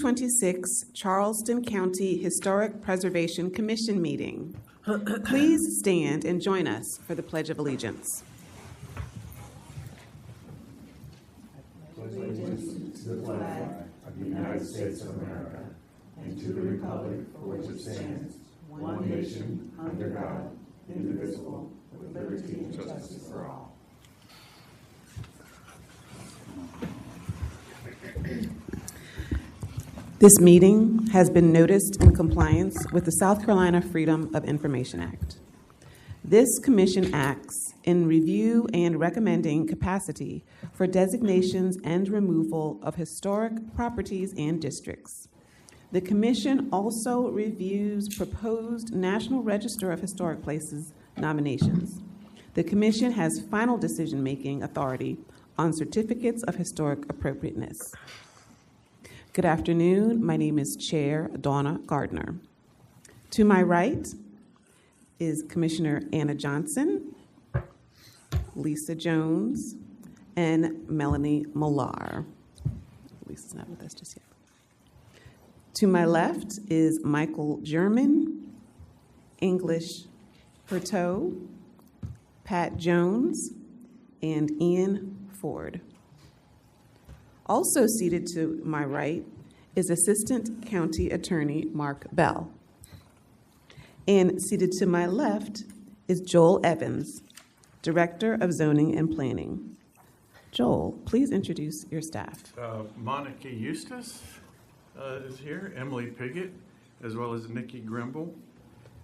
2026 Charleston County Historic Preservation Commission meeting. Please stand and join us for the Pledge of Allegiance. Pledge allegiance to the flag of the United States of America and to the republic for which it stands, one nation, under God, indivisible, with liberty and justice for all. This meeting has been noticed in compliance with the South Carolina Freedom of Information Act. This commission acts in review and recommending capacity for designations and removal of historic properties and districts. The commission also reviews proposed National Register of Historic Places nominations. The commission has final decision-making authority on certificates of historic appropriateness. Good afternoon. My name is Chair Donna Gardner. To my right is Commissioner Anna Johnson, Lisa Jones, and Melanie Millar. Lisa's not with us just yet. To my left is Michael German, English Hurteau, Pat Jones, and Ian Ford. Also seated to my right is Assistant County Attorney Mark Bell. And seated to my left is Joel Evans, Director of Zoning and Planning. Joel, please introduce your staff. Monica Eustace is here, Emily Piggott, as well as Nikki Grimble.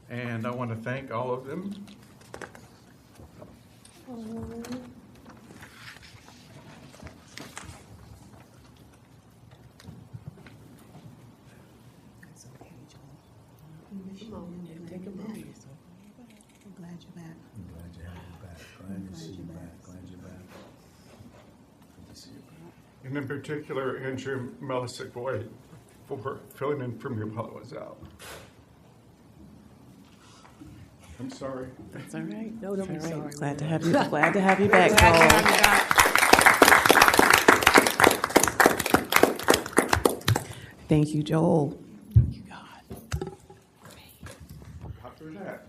And I want to thank all of them. Take a moment. I'm glad you're back. I'm glad you have you back. Glad to see you back. Glad you're back. Good to see you back. And in particular, Andrew Melisic Boyd for filling in for me while I was out. I'm sorry. That's all right. No, don't be All right. sorry. Glad to have you back, Joel. Thank you, Joel. You God. After that.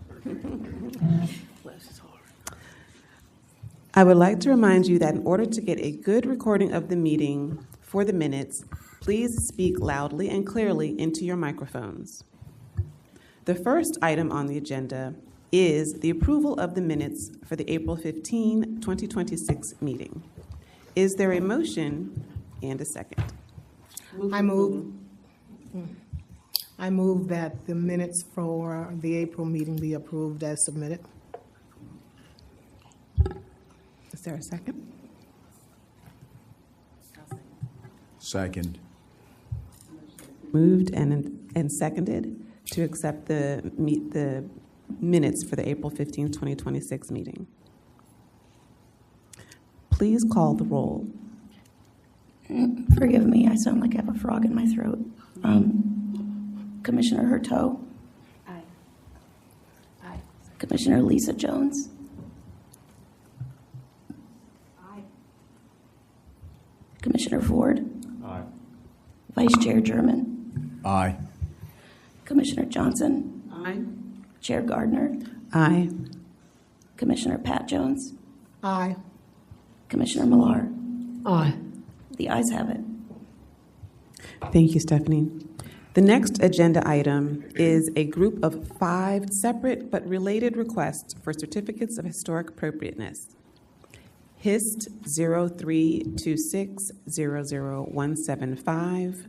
I would like to remind you that in order to get a good recording of the meeting for the minutes, please speak loudly and clearly into your microphones. The first item on the agenda is the approval of the minutes for the April 15, 2026 meeting. Is there a motion and a second? I move that the minutes for the April meeting be approved as submitted. Is there a second? Second. Moved and seconded to accept the minutes for the April 15, 2026 meeting. Please call the roll. Forgive me, I sound like I have a frog in my throat. Commissioner Hurteau? Aye. Aye. Commissioner Lisa Jones? Aye. Commissioner Ford? Aye. Vice Chair German? Aye. Commissioner Johnson? Aye. Chair Gardner? Aye. Commissioner Pat Jones? Aye. Commissioner Millar? Aye. The ayes have it. Thank you, Stephanie. The next agenda item is a group of 5 separate but related requests for certificates of historic appropriateness. HIST 0326-00175,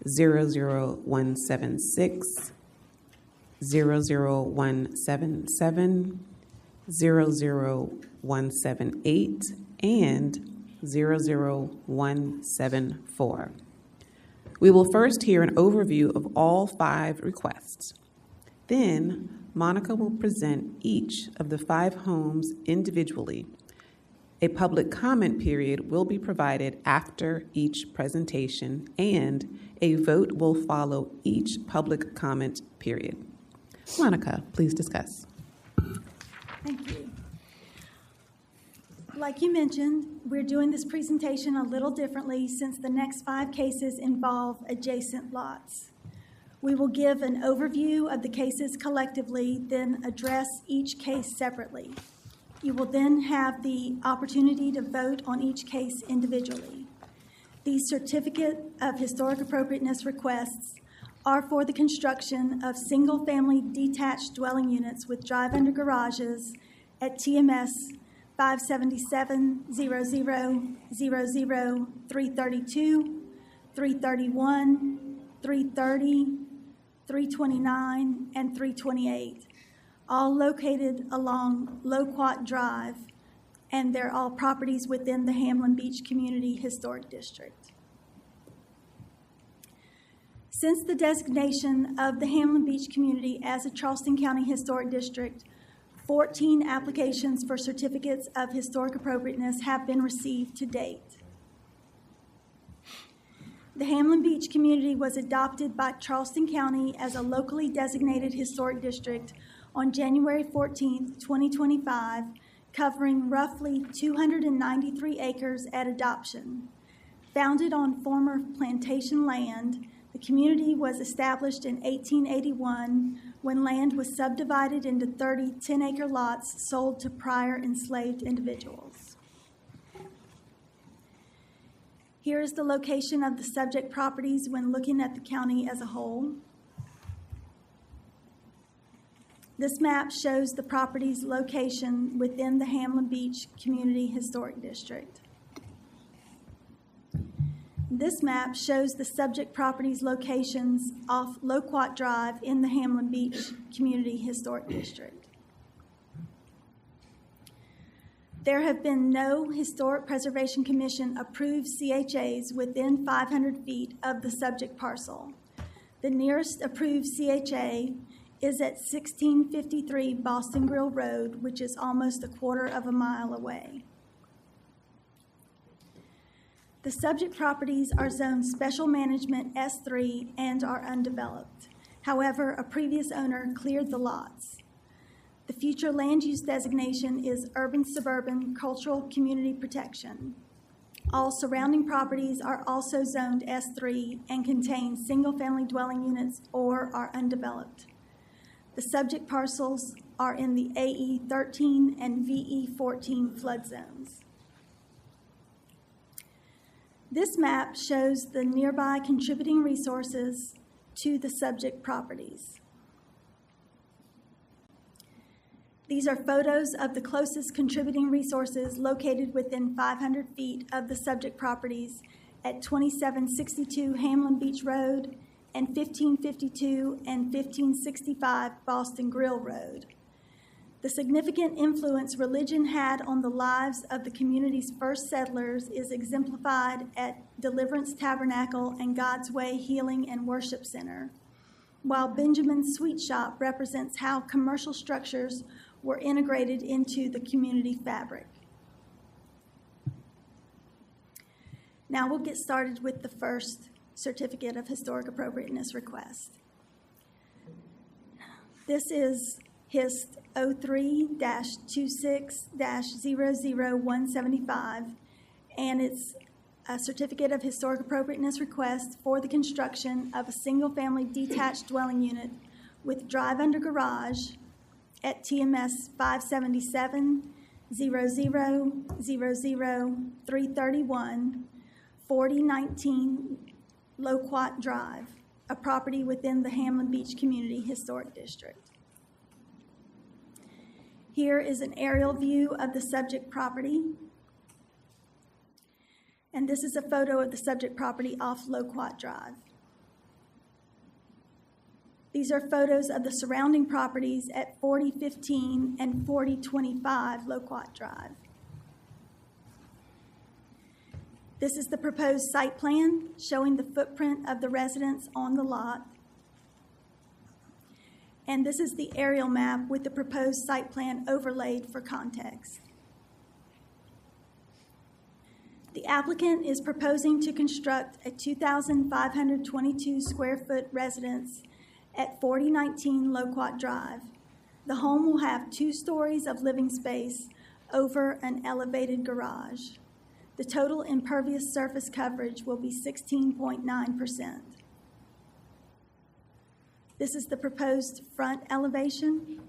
00176, 00177, 00178, and 00174. We will first hear an overview of all 5 requests. Then, Monica will present each of the 5 homes individually. A public comment period will be provided after each presentation, and a vote will follow each public comment period. Monica, please discuss. Thank you. Like you mentioned, we're doing this presentation a little differently since the next 5 cases involve adjacent lots. We will give an overview of the cases collectively, then address each case separately. You will then have the opportunity to vote on each case individually. These certificate of historic appropriateness requests are for the construction of single-family detached dwelling units with drive-under garages at TMS 577, 00, 00, 332, 331, 330, 329, and 328, all located along Loquat Drive, and they're all properties within the Hamlin Beach Community Historic District. Since the designation of the Hamlin Beach community as a Charleston County Historic District, 14 applications for certificates of historic appropriateness have been received to date. The Hamlin Beach community was adopted by Charleston County as a locally designated historic district on January 14, 2025, covering roughly 293 acres at adoption. Founded on former plantation land, the community was established in 1881 when land was subdivided into 30 10-acre lots sold to prior enslaved individuals. Here is the location of the subject properties when looking at the county as a whole. This map shows the property's location within the Hamlin Beach Community Historic District. This map shows the subject property's locations off Loquat Drive in the Hamlin Beach Community Historic District. There have been no Historic Preservation Commission approved CHAs within 500 feet of the subject parcel. The nearest approved CHA is at 1653 Boston Grill Road, which is almost a quarter of a mile away. The subject properties are zoned Special Management S3 and are undeveloped. However, a previous owner cleared the lots. The future land use designation is Urban Suburban Cultural Community Protection. All surrounding properties are also zoned S3 and contain single-family dwelling units or are undeveloped. The subject parcels are in the AE 13 and VE 14 flood zones. This map shows the nearby contributing resources to the subject properties. These are photos of the closest contributing resources located within 500 feet of the subject properties at 2762 Hamlin Beach Road and 1552 and 1565 Boston Grill Road. The significant influence religion had on the lives of the community's first settlers is exemplified at Deliverance Tabernacle and God's Way Healing and Worship Center, while Benjamin's Sweet Shop represents how commercial structures were integrated into the community fabric. Now we'll get started with the first Certificate of Historic Appropriateness request. This is HIST 03-26-00175, and it's a Certificate of Historic Appropriateness request for the construction of a single-family detached dwelling unit with drive-under garage at TMS 577, 00, 00, 331, 4019 Loquat Drive, a property within the Hamlin Beach Community Historic District. Here is an aerial view of the subject property. And this is a photo of the subject property off Loquat Drive. These are photos of the surrounding properties at 4015 and 4025 Loquat Drive. This is the proposed site plan showing the footprint of the residence on the lot. And this is the aerial map with the proposed site plan overlaid for context. The applicant is proposing to construct a 2,522 square foot residence at 4019 Loquat Drive. The home will have 2 stories of living space, over an elevated garage. The total impervious surface coverage will be 16.9%. This is the proposed front elevation,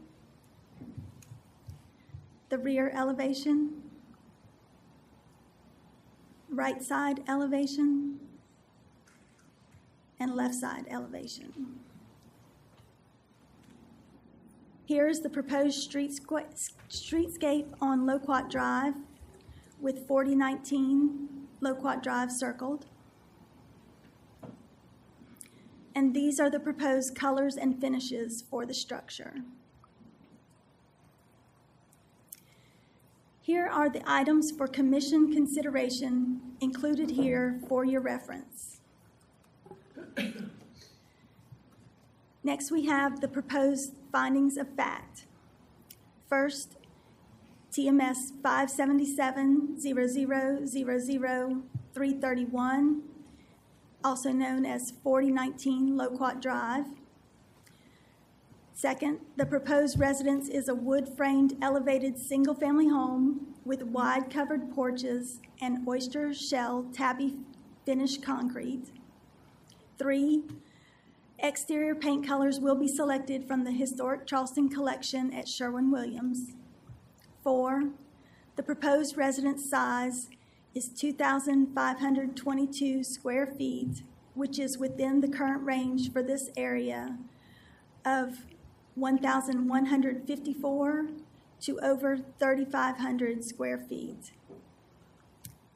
the rear elevation, right side elevation, and left side elevation. Here is the proposed streetscape on Loquat Drive with 4019 Loquat Drive circled. And these are the proposed colors and finishes for the structure. Here are the items for commission consideration included here for your reference. Next, we have the proposed findings of fact. First, TMS 577-0000-331, also known as 4019 Loquat Drive. Second, the proposed residence is a wood-framed elevated single-family home with wide covered porches and oyster shell tabby finished concrete. 3, exterior paint colors will be selected from the Historic Charleston Collection at Sherwin-Williams. 4, the proposed residence size is 2,522 square feet, which is within the current range for this area of 1,154 to over 3,500 square feet.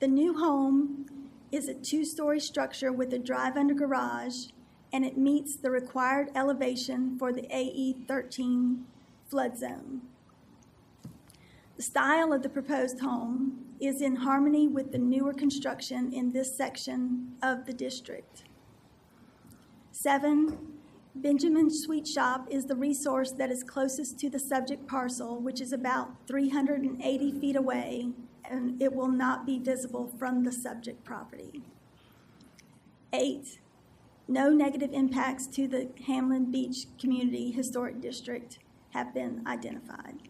The new home is a 2-story structure with a drive-under garage, and it meets the required elevation for the AE13 flood zone. The style of the proposed home is in harmony with the newer construction in this section of the district. 7, Benjamin Sweet Shop is the resource that is closest to the subject parcel, which is about 380 feet away, and it will not be visible from the subject property. 8, no negative impacts to the Hamlin Beach Community Historic District have been identified.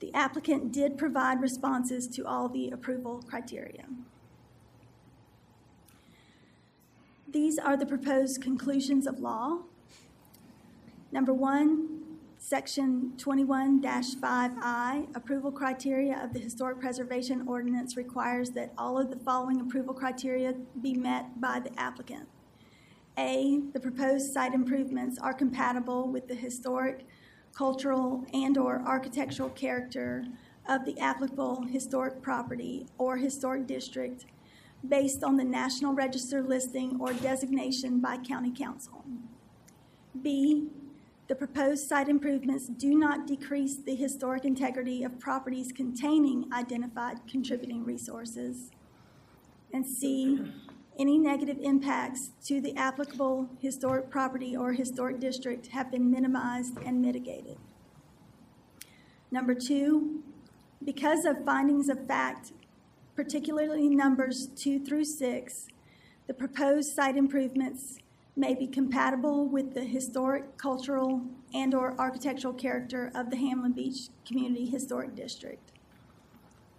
The applicant did provide responses to all the approval criteria. These are the proposed conclusions of law. Number 1, Section 21-5I, approval criteria of the Historic Preservation Ordinance requires that all of the following approval criteria be met by the applicant. A, the proposed site improvements are compatible with the historic, cultural, and/or architectural character of the applicable historic property or historic district based on the National Register listing or designation by County Council. B, the proposed site improvements do not decrease the historic integrity of properties containing identified contributing resources. And C, any negative impacts to the applicable historic property or historic district have been minimized and mitigated. Number 2, because of findings of fact, particularly numbers 2 through 6, the proposed site improvements may be compatible with the historic, cultural, and/or architectural character of the Hamlin Beach Community Historic District.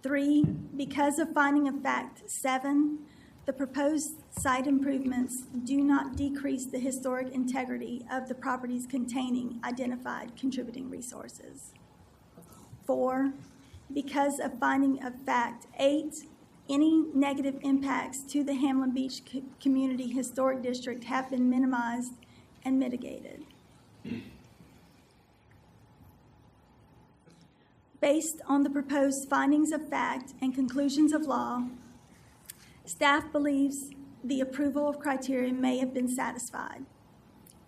3, because of finding of fact 7, the proposed site improvements do not decrease the historic integrity of the properties containing identified contributing resources. 4, because of finding of fact 8, any negative impacts to the Hamlin Beach Community Historic District have been minimized and mitigated. Based on the proposed findings of fact and conclusions of law, staff believes the approval of criteria may have been satisfied.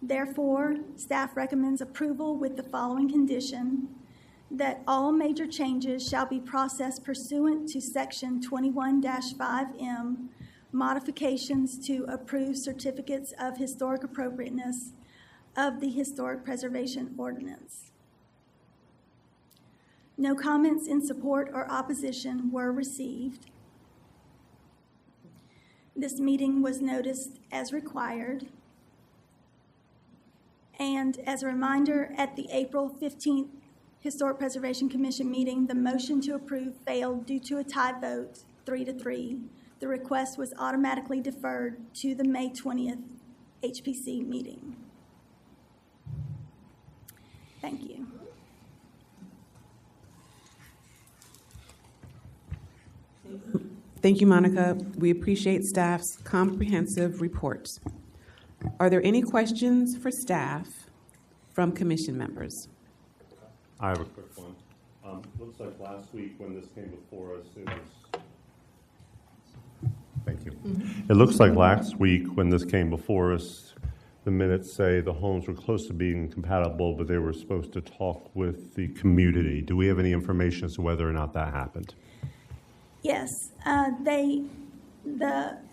Therefore, staff recommends approval with the following condition: that all major changes shall be processed pursuant to Section 21-5M, modifications to approve certificates of historic appropriateness of the Historic Preservation Ordinance. No comments in support or opposition were received. This meeting was noticed as required. And as a reminder, at the April 15th Historic Preservation Commission meeting, the motion to approve failed due to a tie vote, 3-3. The request was automatically deferred to the May 20th HPC meeting. Thank you. Thank you, Monica. We appreciate staff's comprehensive report. Are there any questions for staff from commission members? I have a quick one. Looks like last week when this came before us, it was. Thank you. It looks like last week when this came before us, the minutes say the homes were close to being compatible, but they were supposed to talk with the community. Do we have any information as to whether or not that happened? Yes, the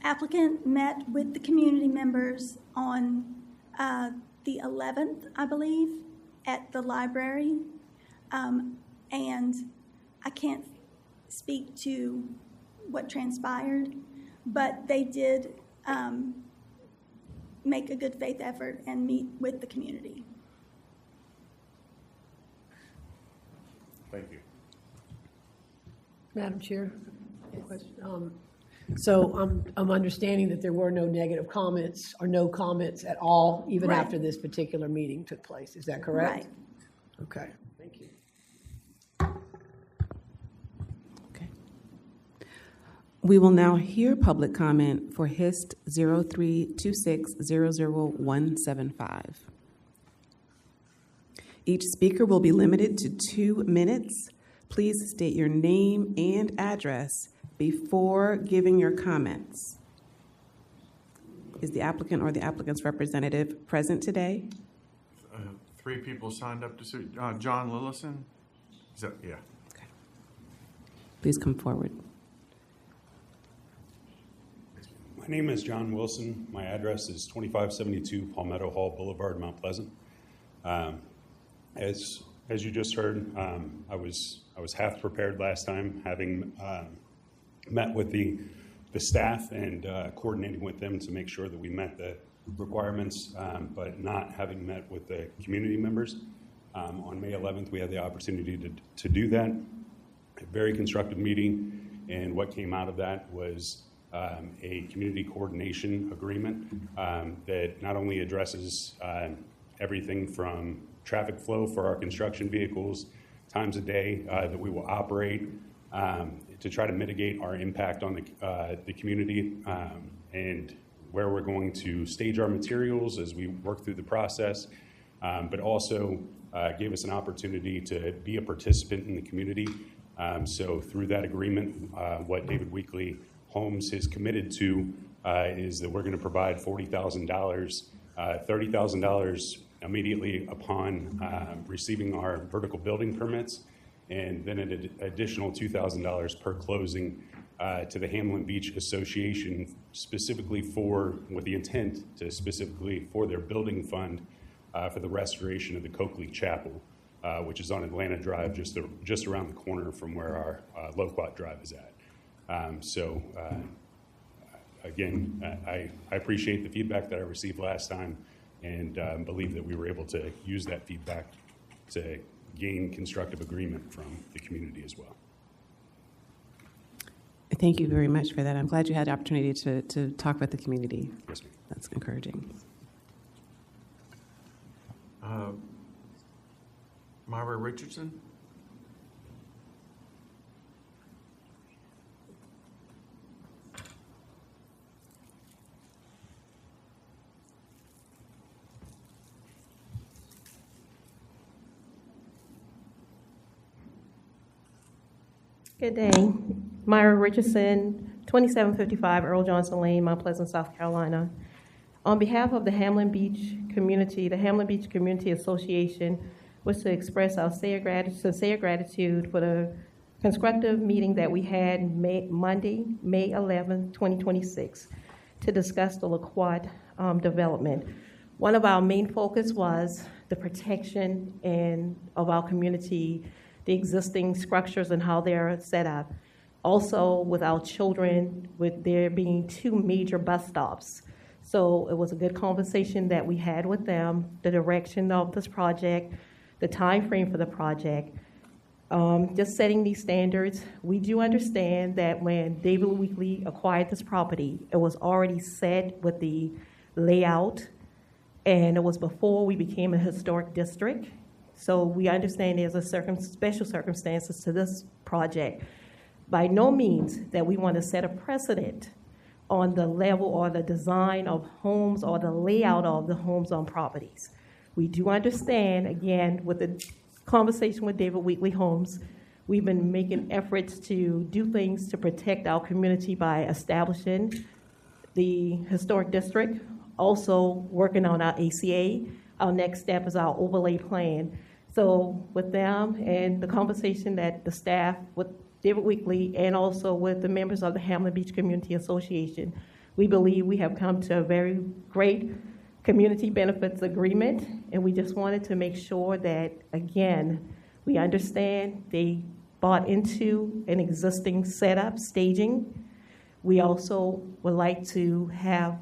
applicant met with the community members on the 11th, I believe, at the library. And I can't speak to what transpired, but they did make a good faith effort and meet with the community. Thank you. Madam Chair, a question. So I'm understanding that there were no negative comments or no comments at all, even Right. after this particular meeting took place. Is that correct? Right. Okay, thank you. Okay. We will now hear public comment for HIST 0326000175. Each speaker will be limited to 2 minutes. Please state your name and address before giving your comments. Is the applicant or the applicant's representative present today? 3 people signed up to suit. John Lillison? Is that, yeah. Okay. Please come forward. My name is John Wilson. My address is 2572 Palmetto Hall Boulevard, Mount Pleasant. As you just heard, I was half prepared last time, having met with the staff and coordinating with them to make sure that we met the requirements, but not having met with the community members. On May 11th, we had the opportunity to do that. A very constructive meeting, and what came out of that was a community coordination agreement that not only addresses everything from traffic flow for our construction vehicles, times a day that we will operate, to try to mitigate our impact on the community, and where we're going to stage our materials as we work through the process, but also gave us an opportunity to be a participant in the community. So through that agreement, what David Weekley Homes has committed to is that we're going to provide $40,000, $30,000 immediately upon receiving our vertical building permits, and then an additional $2,000 per closing to the Hamlin Beach Association, specifically with the intent to specifically for their building fund for the restoration of the Coakley Chapel, which is on Atlanta Drive, just around the corner from where our Loquat Drive is at. Again, I appreciate the feedback that I received last time, and believe that we were able to use that feedback to gain constructive agreement from the community as well. Thank you very much for that. I'm glad you had the opportunity to talk with the community. Yes, ma'am. That's encouraging. Myra Richardson? Good day. Myra Richardson, 2755 Earl Johnson Lane, Mount Pleasant, South Carolina. On behalf of the Hamlin Beach community, the Hamlin Beach Community Association was to express our sincere gratitude for the constructive meeting that we had Monday, May 11, 2026, to discuss the Loquat development. One of our main focus was the protection of our community, the existing structures and how they're set up. Also, with our children, with there being 2 major bus stops. So it was a good conversation that we had with them, the direction of this project, the time frame for the project. Just setting these standards, we do understand that when David Weekley acquired this property, it was already set with the layout, and it was before we became a historic district. So we understand there's a special circumstances to this project. By no means that we want to set a precedent on the level or the design of homes or the layout of the homes on properties. We do understand, again, with the conversation with David Weekley Homes, we've been making efforts to do things to protect our community by establishing the historic district, also working on our ACA. Our next step is our overlay plan. So with them and the conversation that the staff with David Weekley and also with the members of the Hamlin Beach Community Association, we believe we have come to a very great community benefits agreement, and we just wanted to make sure that, again, we understand they bought into an existing setup, staging. We also would like to have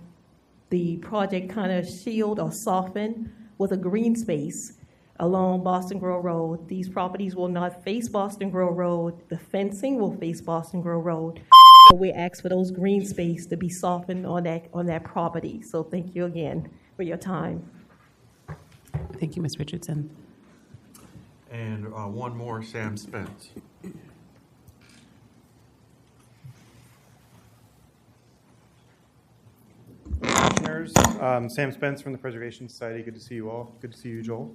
the project kind of shield or soften with a green space along Boston Grove Road. These properties will not face Boston Grove Road. The fencing will face Boston Grove Road. So we ask for those green space to be softened on that property. So thank you again for your time. Thank you, Ms. Richardson. And one more, Sam Spence. Commissioners, Sam Spence from the Preservation Society. Good to see you all. Good to see you, Joel.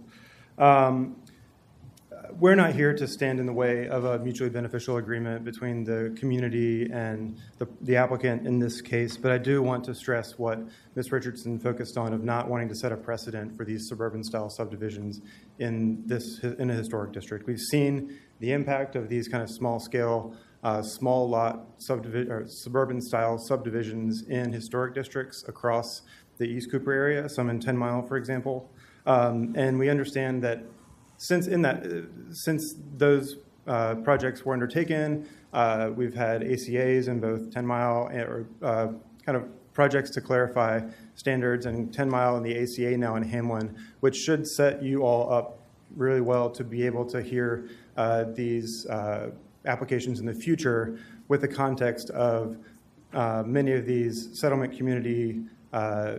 We're not here to stand in the way of a mutually beneficial agreement between the community and the applicant in this case, but I do want to stress what Ms. Richardson focused on of not wanting to set a precedent for these suburban-style subdivisions in a historic district. We've seen the impact of these kind of small-scale, small lot suburban-style subdivisions in historic districts across the East Cooper area, some in 10 Mile, for example. And we understand that since those projects were undertaken, we've had ACAs in both 10 Mile or kind of projects to clarify standards, and 10 Mile and the ACA now in Hamlin, which should set you all up really well to be able to hear these applications in the future with the context of many of these settlement community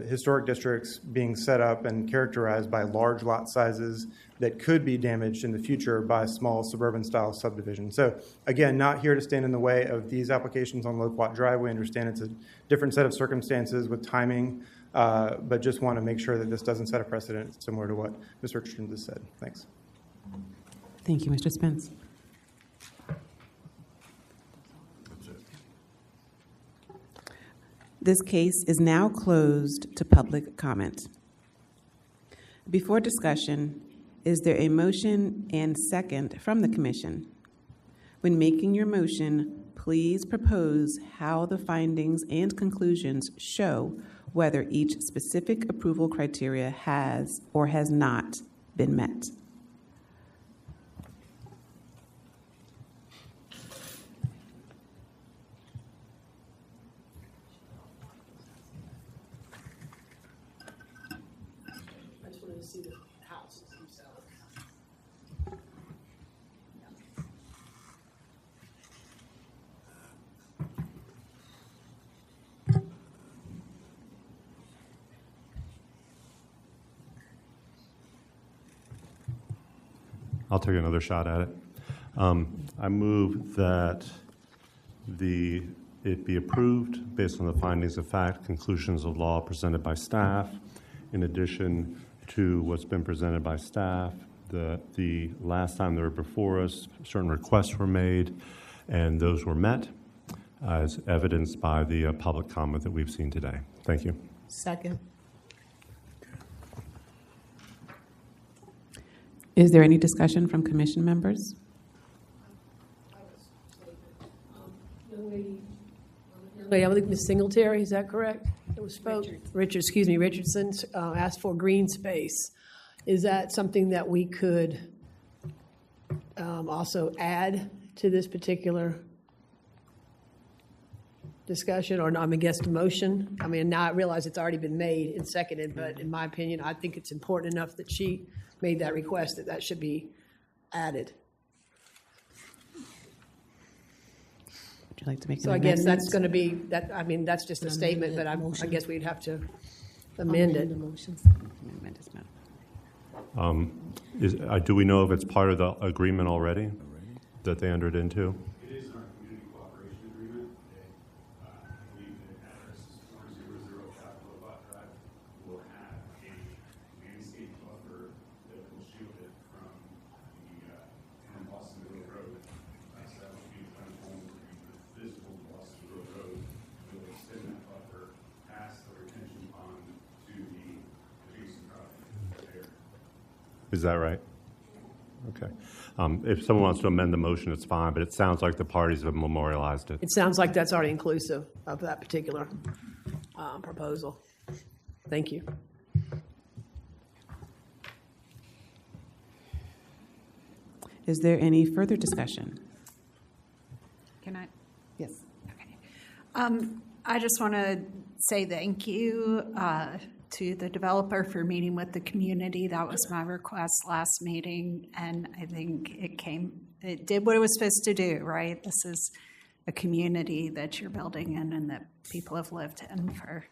historic districts being set up and characterized by large lot sizes that could be damaged in the future by small suburban-style subdivisions. So again, not here to stand in the way of these applications on Loquat Drive. We understand it's a different set of circumstances with timing, but just want to make sure that this doesn't set a precedent similar to what Ms. Richardson just said. Thanks. Thank you, Mr. Spence. That's it. This case is now closed to public comment. Before discussion, is there a motion and second from the commission? When making your motion, please propose how the findings and conclusions show whether each specific approval criteria has or has not been met. I just wanted to see the houses themselves. I'll take another shot at it. I move that it be approved based on the findings of fact, conclusions of law presented by staff, in addition to what's been presented by staff. The last time they were before us, certain requests were made, and those were met, as evidenced by the public comment that we've seen today. Thank you. Second. Is there any discussion from commission members? Wait, I believe Ms. Singletary, is that correct? It was spoke. Richardson asked for green space. Is that something that we could also add to this particular discussion, or I guess the motion? I mean, now I realize it's already been made and seconded, but in my opinion, I think it's important enough that she made that request that that should be added. Would you like to make an So I guess amendment? that's going to be, that. I mean, that's just a statement, but I guess we'd have to amend it. Amendment is not- Do we know if it's part of the agreement already that they entered into? It is in our community cooperation agreement. I believe the address is 400 Capitol Drive. Will have a landscape buffer that will shield it from the Boston Middle Road. So that will be kind of home visible to Boston Middle Road. We'll extend that buffer past the retention pond to the adjacent property there. Is that right? Okay. If someone wants to amend the motion, it's fine, but it sounds like the parties have memorialized it. It sounds like that's already inclusive of that particular proposal. Thank you. Is there any further discussion? Can I? Yes. Okay. I just want to say thank you to the developer for meeting with the community. That was my request last meeting, and I think it did what it was supposed to do, right? This is a community that you're building in and that people have lived in for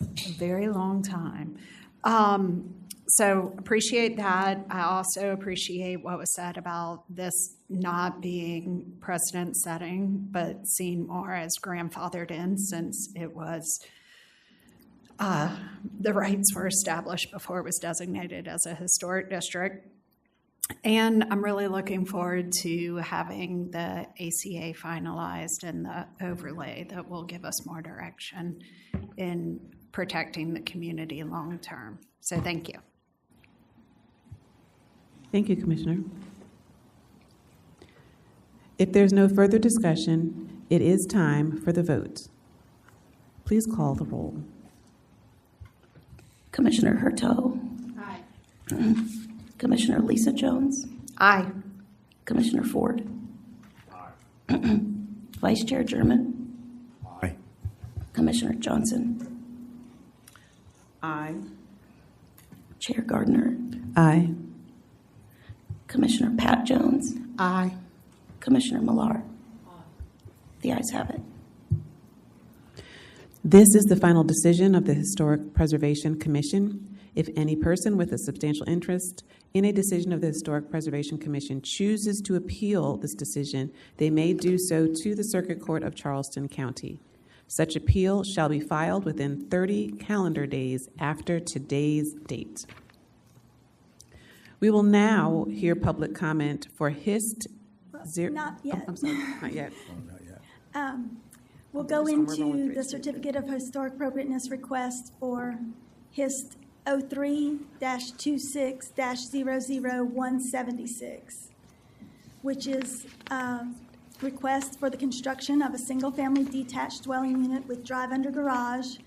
a very long time. So appreciate that. I also appreciate what was said about this not being precedent setting, but seen more as grandfathered in, since it was the rights were established before it was designated as a historic district. And I'm really looking forward to having the ACA finalized and the overlay that will give us more direction in protecting the community long term. So thank you. Thank you, Commissioner. If there's no further discussion, it is time for the vote. Please call the roll. Commissioner Hurtaud. Aye. Commissioner Lisa Jones. Aye. Commissioner Ford. Aye. Vice Chair German. Aye. Commissioner Johnson. Aye. Chair Gardner. Aye. Commissioner Pat Jones. Aye. Commissioner Millar. The ayes have it. This is the final decision of the Historic Preservation Commission. If any person with a substantial interest in a decision of the Historic Preservation Commission chooses to appeal this decision, they may do so to the Circuit Court of Charleston County. Such appeal shall be filed within 30 calendar days after today's date. We will now hear public comment for HIST zero. Not yet. I'm sorry, not yet. We'll go We're rolling into through the it. Certificate of Historic Appropriateness request for HIST 03-26-00176, which is a request for the construction of a single-family detached dwelling unit with drive-under garage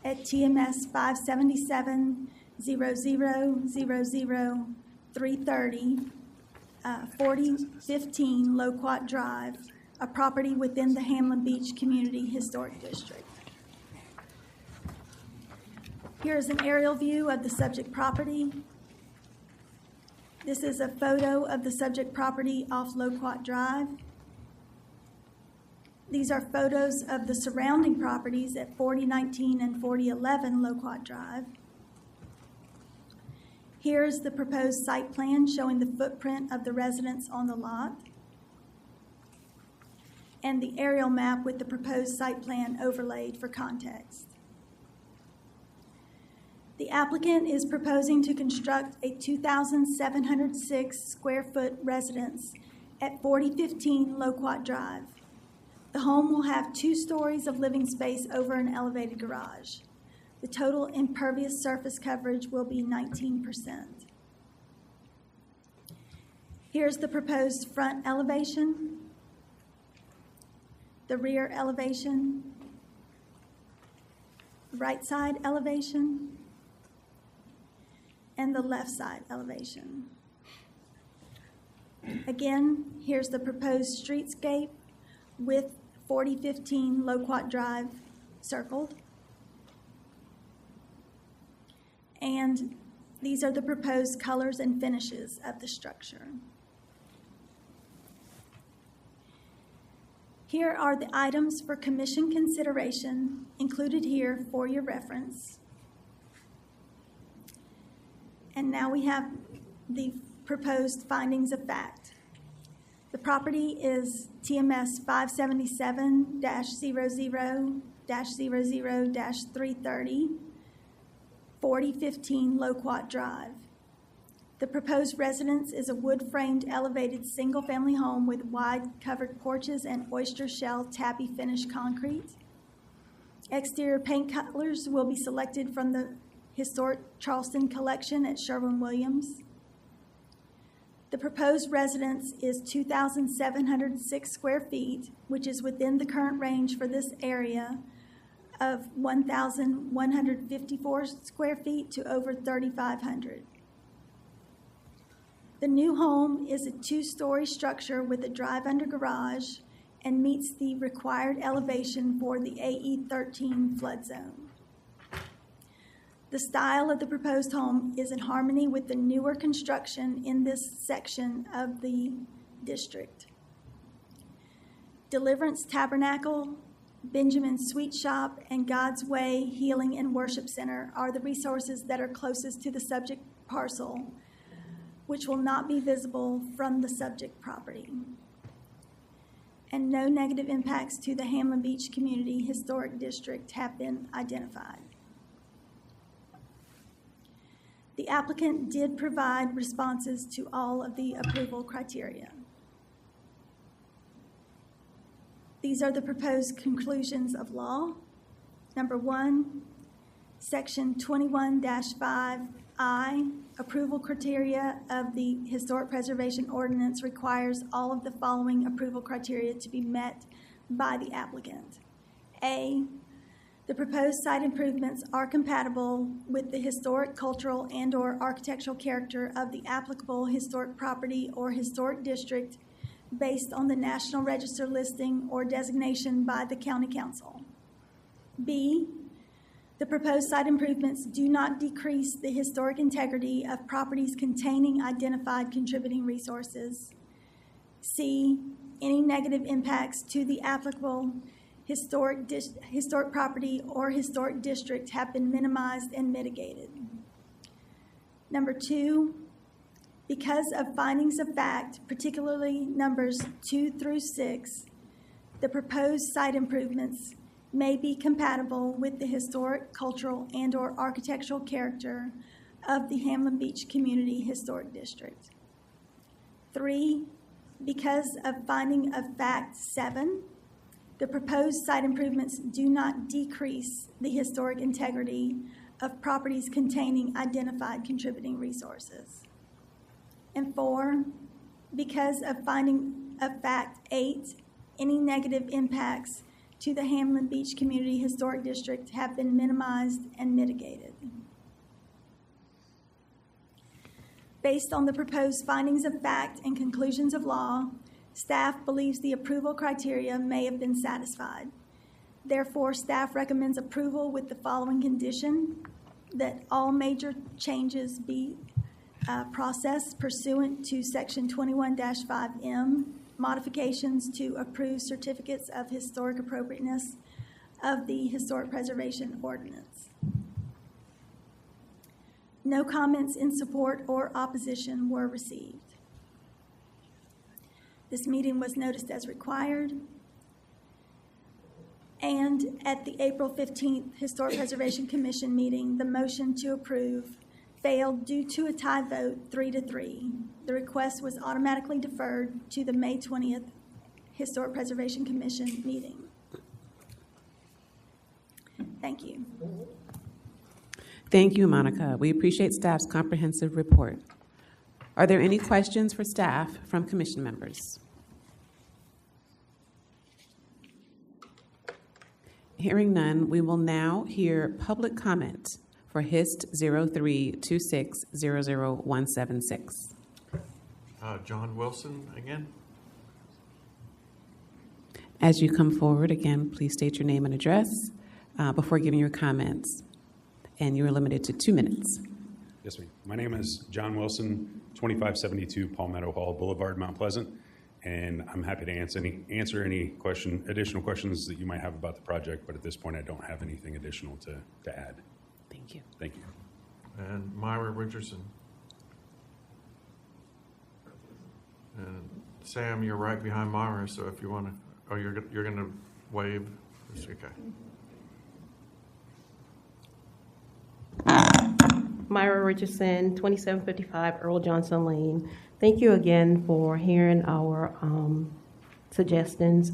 at TMS 577-0000-330, 4015 Loquat Drive, a property within the Hamlin Beach Community Historic District. Here is an aerial view of the subject property. This is a photo of the subject property off Loquat Drive. These are photos of the surrounding properties at 4019 and 4011 Loquat Drive. Here's the proposed site plan showing the footprint of the residence on the lot, and the aerial map with the proposed site plan overlaid for context. The applicant is proposing to construct a 2,706 square foot residence at 4015 Loquat Drive. The home will have 2 stories of living space over an elevated garage. The total impervious surface coverage will be 19%. Here's the proposed front elevation, the rear elevation, right side elevation, and the left side elevation. Again, here's the proposed streetscape with 4015 Loquat Drive circled. And these are the proposed colors and finishes of the structure. Here are the items for commission consideration included here for your reference. And now we have the proposed findings of fact. The property is TMS 577-00-00-330, 4015 Loquat Drive. The proposed residence is a wood-framed elevated single-family home with wide covered porches and oyster shell tappy finish concrete. Exterior paint colors will be selected from the Historic Charleston Collection at Sherwin-Williams. The proposed residence is 2,706 square feet, which is within the current range for this area of 1,154 square feet to over 3,500. The new home is a two-story structure with a drive-under garage and meets the required elevation for the AE13 flood zone. The style of the proposed home is in harmony with the newer construction in this section of the district. Deliverance Tabernacle, Benjamin Sweet Shop, and God's Way Healing and Worship Center are the resources that are closest to the subject parcel, which will not be visible from the subject property. And no negative impacts to the Hamlin Beach Community Historic District have been identified. The applicant did provide responses to all of the approval criteria. These are the proposed conclusions of law. Number 1, Section 21-5I, approval criteria of the Historic Preservation Ordinance requires all of the following approval criteria to be met by the applicant. A, the proposed site improvements are compatible with the historic, cultural, and/or architectural character of the applicable historic property or historic district based on the National Register listing or designation by the County Council. B, the proposed site improvements do not decrease the historic integrity of properties containing identified contributing resources. C, any negative impacts to the applicable historic property or historic district have been minimized and mitigated. Number 2, because of findings of fact, particularly numbers 2 through 6, the proposed site improvements may be compatible with the historic, cultural, and/or architectural character of the Hamlin Beach Community Historic District. 3, because of finding of fact 7, the proposed site improvements do not decrease the historic integrity of properties containing identified contributing resources. And 4, because of finding of fact 8, any negative impacts to the Hamlin Beach Community Historic District have been minimized and mitigated. Based on the proposed findings of fact and conclusions of law, staff believes the approval criteria may have been satisfied. Therefore, staff recommends approval with the following condition: that all major changes be processed pursuant to Section 21-5M, modifications to approve certificates of historic appropriateness of the Historic Preservation Ordinance. No comments in support or opposition were received. This meeting was noticed as required. And at the April 15th Historic Preservation Commission meeting, the motion to approve failed due to a tie vote 3-3. The request was automatically deferred to the May 20th Historic Preservation Commission meeting. Thank you. Thank you, Monica. We appreciate staff's comprehensive report. Are there any questions for staff from commission members? Hearing none, we will now hear public comment for HIST 0326000176. John Wilson again. As you come forward, again, please state your name and address before giving your comments, and you are limited to 2 minutes. Yes, ma'am. My name is John Wilson, 2572 Palmetto Hall Boulevard, Mount Pleasant, and I'm happy to answer any additional questions that you might have about the project, but at this point I don't have anything additional to add. Thank you. Thank you. And Myra Richardson. And Sam, you're right behind Myra, so if you want to, oh, you're going to wave? It's okay. Myra Richardson, 2755 Earl Johnson Lane. Thank you again for hearing our suggestions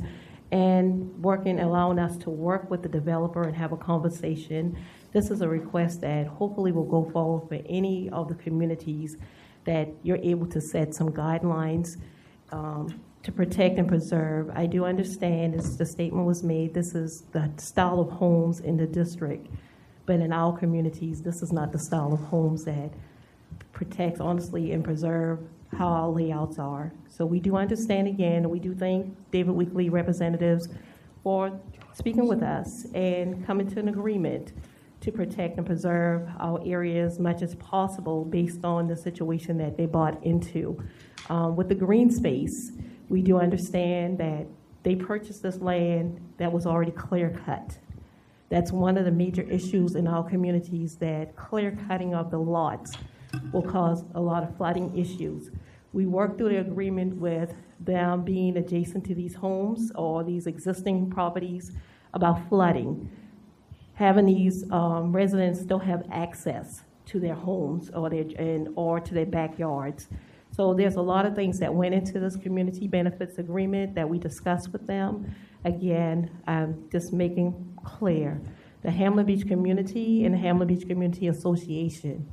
and allowing us to work with the developer and have a conversation. This is a request that hopefully will go forward for any of the communities that you're able to set some guidelines to protect and preserve. I do understand, as the statement was made, this is the style of homes in the district. But in our communities, this is not the style of homes that protects, honestly, and preserve how our layouts are. So we do understand again, and we do thank David Weekley representatives for speaking with us and coming to an agreement to protect and preserve our area as much as possible based on the situation that they bought into. With the green space, we do understand that they purchased this land that was already clear cut. That's one of the major issues in our communities, that clear cutting of the lots will cause a lot of flooding issues. We worked through the agreement with them being adjacent to these homes or these existing properties about flooding. Having these residents still have access to their homes or to their backyards. So there's a lot of things that went into this community benefits agreement that we discussed with them. Again, just making clear, the Hamlin Beach community and the Hamlin Beach Community Association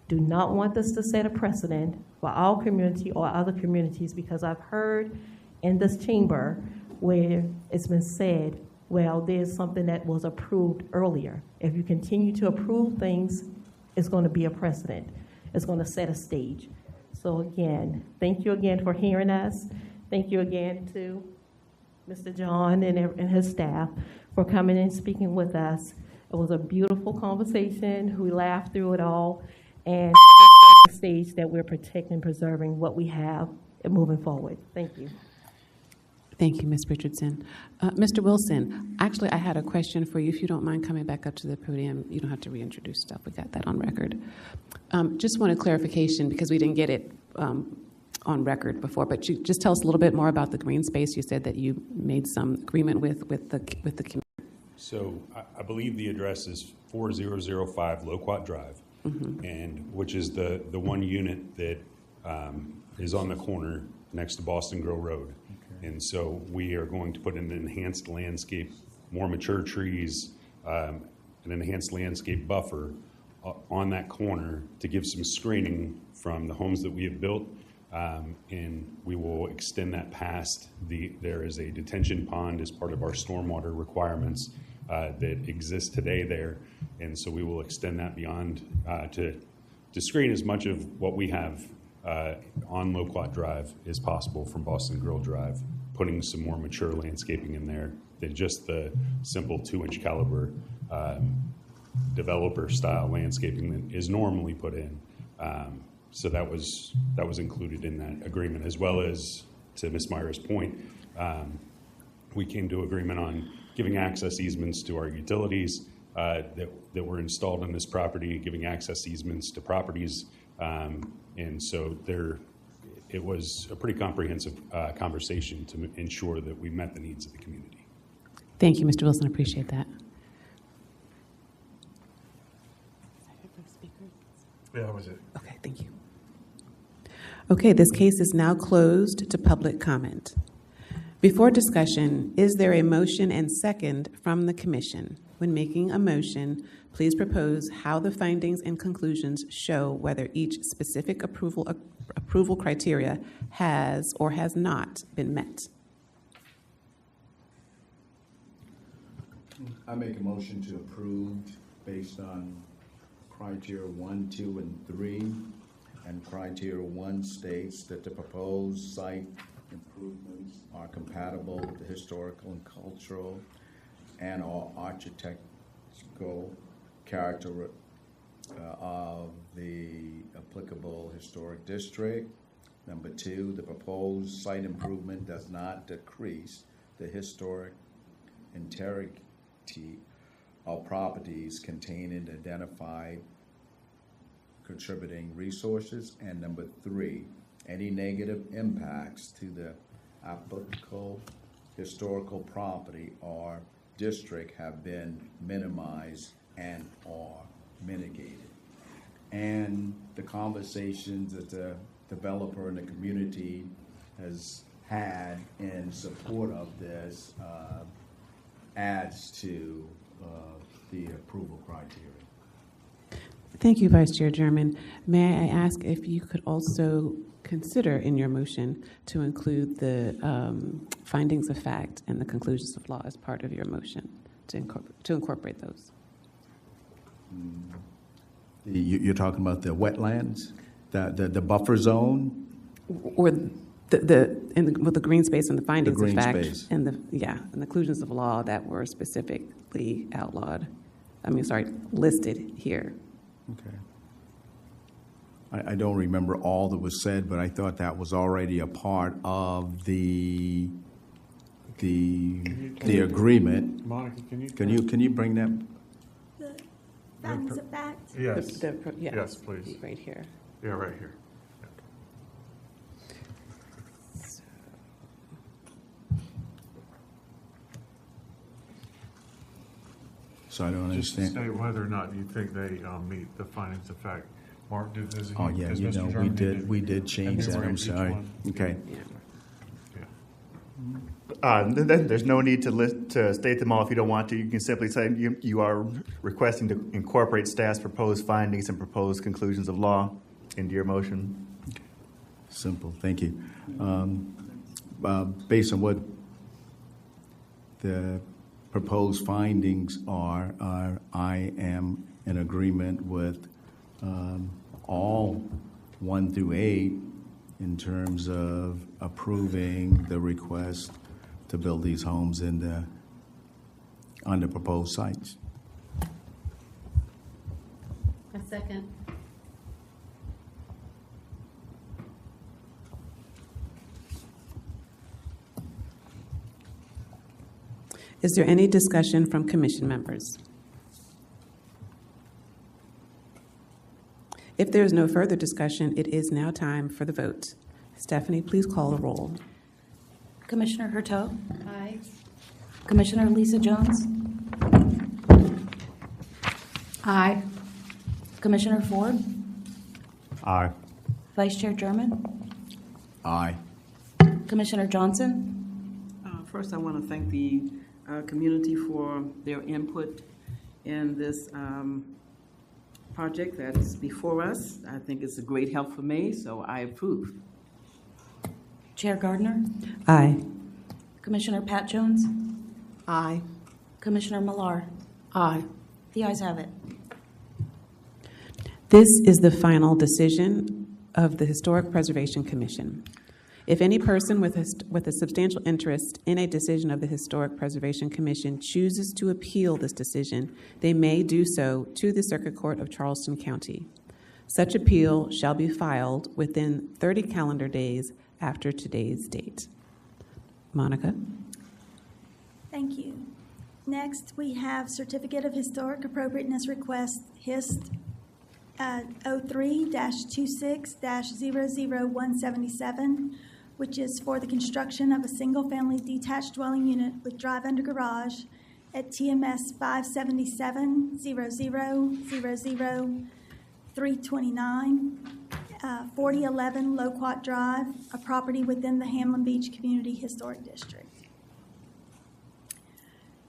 do not want this to set a precedent for our community or other communities, because I've heard in this chamber where it's been said, well, there's something that was approved earlier. If you continue to approve things, it's going to be a precedent. It's going to set a stage. So again, thank you again for hearing us. Thank you again to Mr. John and his staff for coming and speaking with us. It was a beautiful conversation. We laughed through it all, and the stage that we're protecting and preserving what we have and moving forward. Thank you. Thank you, Ms. Richardson. Mr. Wilson, actually, I had a question for you. If you don't mind coming back up to the podium, you don't have to reintroduce stuff. We got that on record. Just wanted clarification because we didn't get it on record before, but you just tell us a little bit more about the green space. You said that you made some agreement with the community. So I believe the address is 4005 Loquat Drive, and which is the one unit that is on the corner next to Boston Grill Road. And so we are going to put an enhanced landscape, more mature trees, an enhanced landscape buffer on that corner to give some screening from the homes that we have built. And we will extend that past there is a detention pond as part of our stormwater requirements that exists today there. And so we will extend that beyond to screen as much of what we have on Loquat Drive as possible from Boston Grill Drive, putting some more mature landscaping in there than just the simple 2-inch caliber developer style landscaping that is normally put in. So that was included in that agreement, as well as, to Ms. Myra's point, we came to agreement on giving access easements to our utilities that were installed on this property, giving access easements to properties. And so it was a pretty comprehensive conversation to ensure that we met the needs of the community. Thank you, Mr. Wilson. I appreciate that. Yeah, that was it. Okay, thank you. Okay, this case is now closed to public comment. Before discussion, is there a motion and second from the commission? When making a motion, please propose how the findings and conclusions show whether each specific approval criteria has or has not been met. I make a motion to approve based on criteria 1, 2, and 3. And criteria 1 states that the proposed site improvements are compatible with the historical and cultural and or architectural character of the applicable historic district. Number 2, the proposed site improvement does not decrease the historic integrity of properties contained in identified contributing resources. And number 3, any negative impacts to the applicable historical property or district have been minimized and or mitigated. And the conversations that the developer and the community has had in support of this adds to the approval criteria. Thank you, Vice Chair German. May I ask if you could also consider in your motion to include the findings of fact and the conclusions of law as part of your motion, to incorporate those? You're talking about the wetlands, the buffer zone? Or with the green space and the findings The green of fact space. and the conclusions of law that were specifically listed here. Okay. I don't remember all that was said, but I thought that was already a part of the agreement. Monica, Can you bring that? The findings of fact? Yes. Yes, please. Right here. Yeah, right here. So I don't Just to understand. state whether or not you think they meet the findings of fact. Mark, does he? Oh, yeah, does you Mr. know, German we did change that, I'm sorry. Okay. There's no need to state them all if you don't want to. You can simply say you are requesting to incorporate staff's proposed findings and proposed conclusions of law into your motion. Simple, thank you. Based on what the proposed findings are, I am in agreement with all 1 through 8 in terms of approving the request to build these homes on the proposed sites. A second. Is there any discussion from commission members? If there is no further discussion, it is now time for the vote. Stephanie, please call the roll. Commissioner Hurteau? Aye. Commissioner Lisa Jones? Aye. Commissioner Ford? Aye. Vice Chair German? Aye. Commissioner Johnson? First, I want to thank the community for their input in this project that's before us. I think it's a great help for me, so I approve. Chair Gardner? Aye. Commissioner Pat Jones? Aye. Commissioner Millar? Aye. The ayes have it. This is the final decision of the Historic Preservation Commission. If any person with a substantial interest in a decision of the Historic Preservation Commission chooses to appeal this decision, they may do so to the Circuit Court of Charleston County. Such appeal shall be filed within 30 calendar days after today's date. Monica? Thank you. Next, we have Certificate of Historic Appropriateness Request, HIST 03-26-00177, which is for the construction of a single-family detached dwelling unit with drive-under garage at TMS 577-0000-329, 4011 Loquat Drive, a property within the Hamlin Beach Community Historic District.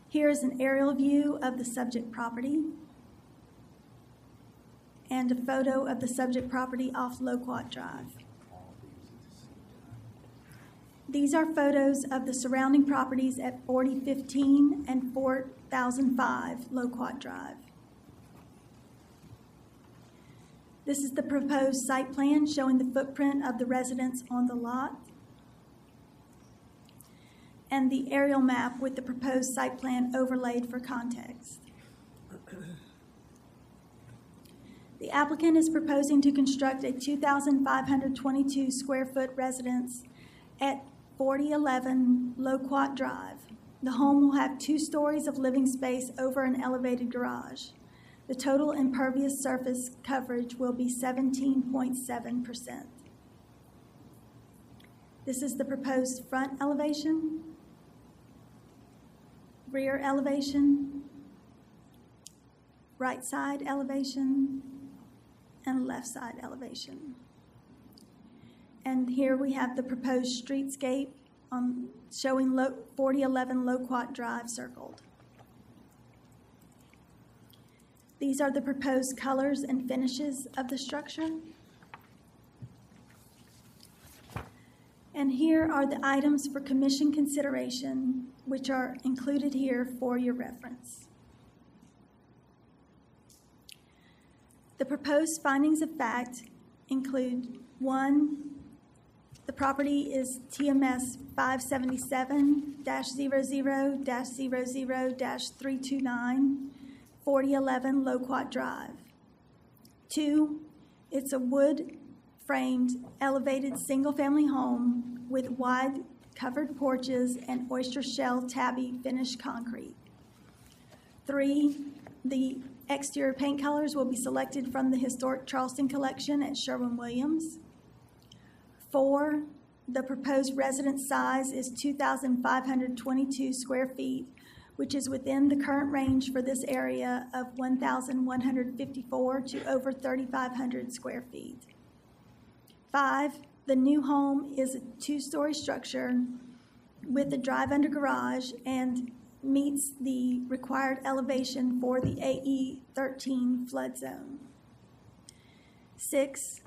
Here is an aerial view of the subject property and a photo of the subject property off Loquat Drive. These are photos of the surrounding properties at 4015 and 4005 Loquat Drive. This is the proposed site plan showing the footprint of the residents on the lot. and the aerial map with the proposed site plan overlaid for context. The applicant is proposing to construct a 2,522 square foot residence at 4011 Loquat Drive. The home will have 2 stories of living space over an elevated garage. The total impervious surface coverage will be 17.7%. This is the proposed front elevation, rear elevation, right side elevation, and left side elevation. And here we have the proposed streetscape showing 4011 Loquat Drive circled. These are the proposed colors and finishes of the structure. And here are the items for commission consideration, which are included here for your reference. The proposed findings of fact include: 1, the property is TMS 577-00-00-329, 4011 Loquat Drive. 2, it's a wood-framed, elevated single-family home with wide covered porches and oyster shell tabby finished concrete. 3, the exterior paint colors will be selected from the Historic Charleston Collection at Sherwin-Williams. 4, the proposed residence size is 2,522 square feet, which is within the current range for this area of 1,154 to over 3,500 square feet. 5, the new home is a 2-story structure with a drive-under garage and meets the required elevation for the AE 13 flood zone. 6,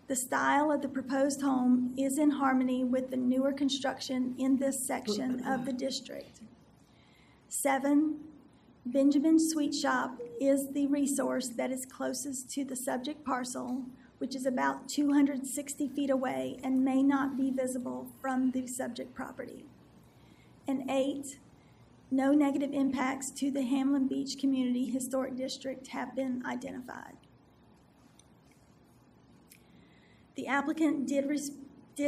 the style of the proposed home is in harmony with the newer construction in this section of the district. 7, Benjamin Sweet Shop is the resource that is closest to the subject parcel, which is about 260 feet away and may not be visible from the subject property. And 8, no negative impacts to the Hamlin Beach Community Historic District have been identified. The applicant did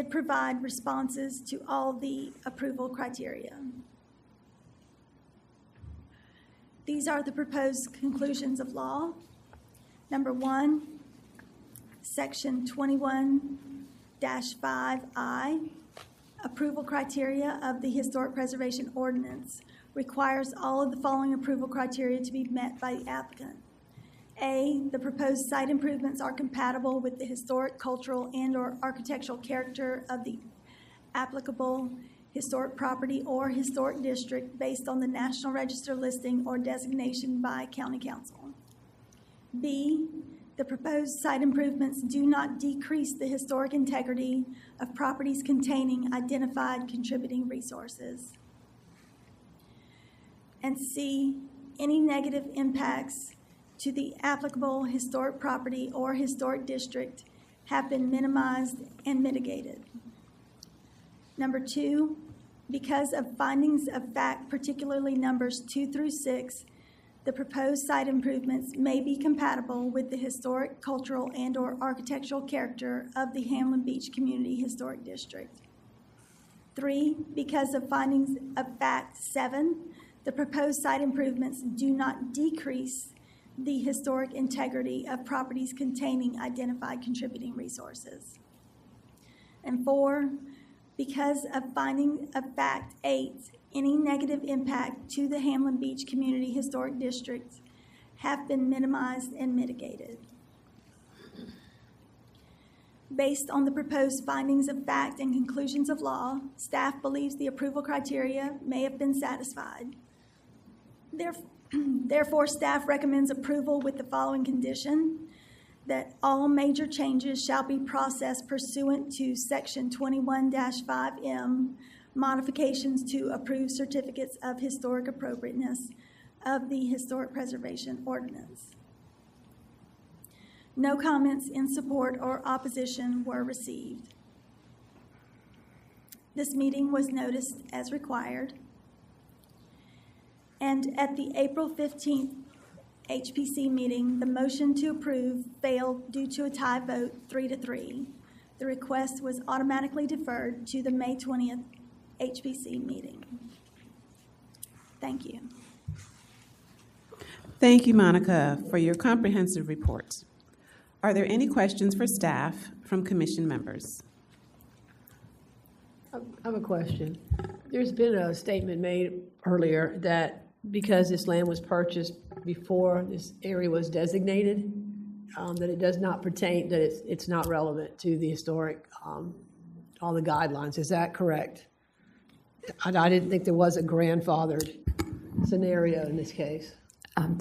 provide responses to all the approval criteria. These are the proposed conclusions of law. Number 1, Section 21-5I, approval criteria of the Historic Preservation Ordinance, requires all of the following approval criteria to be met by the applicant. A, the proposed site improvements are compatible with the historic, cultural, and/or architectural character of the applicable historic property or historic district based on the National Register listing or designation by County Council. B, the proposed site improvements do not decrease the historic integrity of properties containing identified contributing resources. And C, any negative impacts to the applicable historic property or historic district have been minimized and mitigated. Number 2, because of findings of fact, particularly numbers 2 through 6, the proposed site improvements may be compatible with the historic, cultural, and/or architectural character of the Hamlin Beach Community Historic District. 3, because of findings of fact 7, the proposed site improvements do not decrease the historic integrity of properties containing identified contributing resources. And 4, because of finding of fact 8, any negative impact to the Hamlin Beach Community Historic District have been minimized and mitigated. Based on the proposed findings of fact and conclusions of law, staff believes the approval criteria may have been satisfied. Therefore, staff recommends approval with the following condition: that all major changes shall be processed pursuant to Section 21-5M, modifications to approved certificates of historic appropriateness of the Historic Preservation Ordinance. No comments in support or opposition were received. This meeting was noticed as required. And at the April 15th HPC meeting, the motion to approve failed due to a tie vote 3-3. The request was automatically deferred to the May 20th HPC meeting. Thank you. Thank you, Monica, for your comprehensive report. Are there any questions for staff from commission members? I have a question. There's been a statement made earlier that because this land was purchased before this area was designated, that it does not pertain, that it's not relevant to the historic, all the guidelines. Is that correct? I didn't think there was a grandfathered scenario in this case.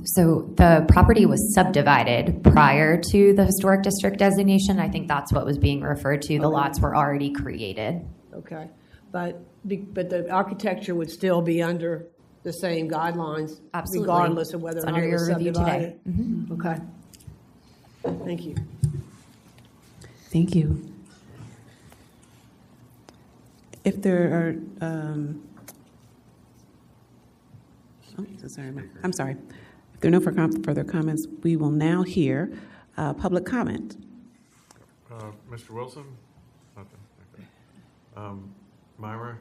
So the property was subdivided prior to the historic district designation. I think that's what was being referred to. The lots were already created. Okay, but the architecture would still be under the same guidelines, Absolutely. regardless of whether It's or not under it was your review subdivided. today. Mm-hmm. Okay, thank you. Thank you. If there are, I'm sorry. If there are no further comments, we will now hear public comment. Mr. Wilson? Nothing. Okay. Myra?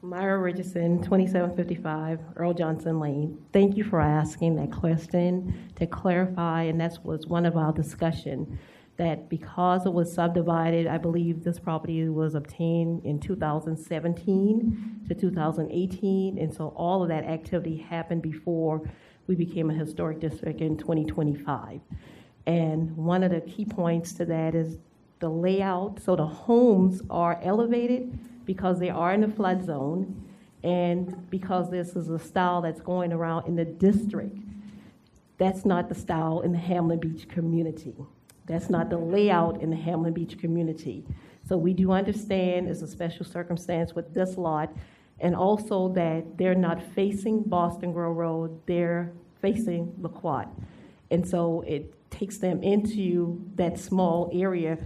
Myra Richardson, 2755 Earl Johnson Lane. Thank you for asking that question to clarify, and that was one of our discussion, that because it was subdivided, I believe this property was obtained in 2017 to 2018, and so all of that activity happened before we became a historic district in 2025. And one of the key points to that is the layout. So the homes are elevated because they are in the flood zone, and because this is a style that's going around in the district. That's not the style in the Hamlin Beach community. That's not the layout in the Hamlin Beach community. So we do understand it's a special circumstance with this lot, and also that they're not facing Boston Grove Road, they're facing LaQuatte. And so it takes them into that small area.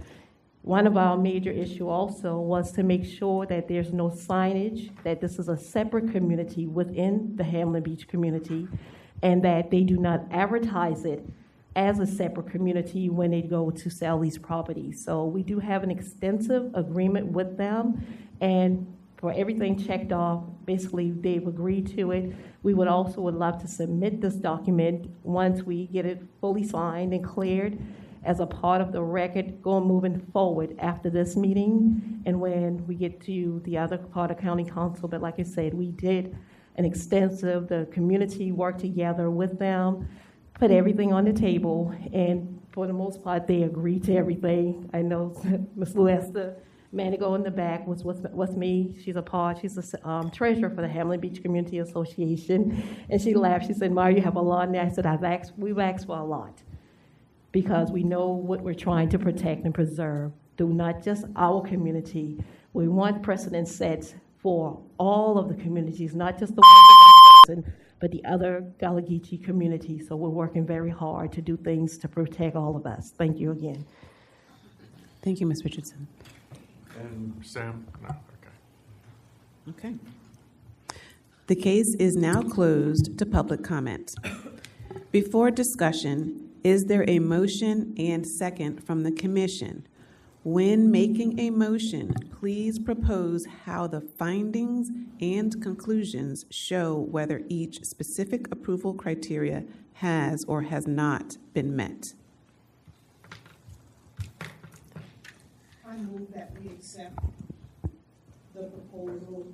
One of our major issues also was to make sure that there's no signage, that this is a separate community within the Hamlin Beach community, and that they do not advertise it as a separate community when they go to sell these properties. So we do have an extensive agreement with them, and for everything checked off, basically they've agreed to it. We would love to submit this document once we get it fully signed and cleared as a part of the record moving forward after this meeting and when we get to the other part of county council. But like I said, we did an extensive, the community worked together with them, put everything on the table, and for the most part, they agreed to everything. I know Ms. Lester Manigo in the back was with me. She's the treasurer for the Hamlin Beach Community Association, and she laughed. She said, "Mara, you have a lot in there." I said, we've asked for a lot, because we know what we're trying to protect and preserve through not just our community. We want precedent sets for all of the communities, not just the ones in Mount Pleasant, but the other Gullah Geechee community. So we're working very hard to do things to protect all of us. Thank you again. Thank you, Ms. Richardson. And Sam? No, okay. Okay. The case is now closed to public comment. Before discussion, is there a motion and second from the commission? When making a motion, please propose how the findings and conclusions show whether each specific approval criteria has or has not been met. I move that we accept the proposal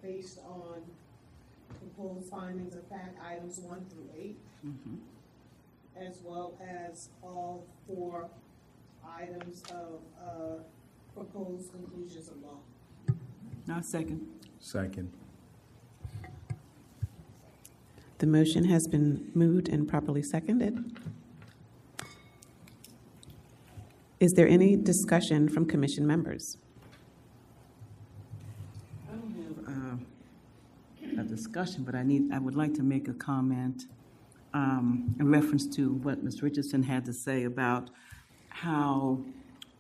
based on proposed findings of fact items 1 through 8, as well as all 4 items of proposed conclusions of law. Now second. Second. The motion has been moved and properly seconded. Is there any discussion from commission members? I don't have a discussion, but I would like to make a comment in reference to what Ms. Richardson had to say about how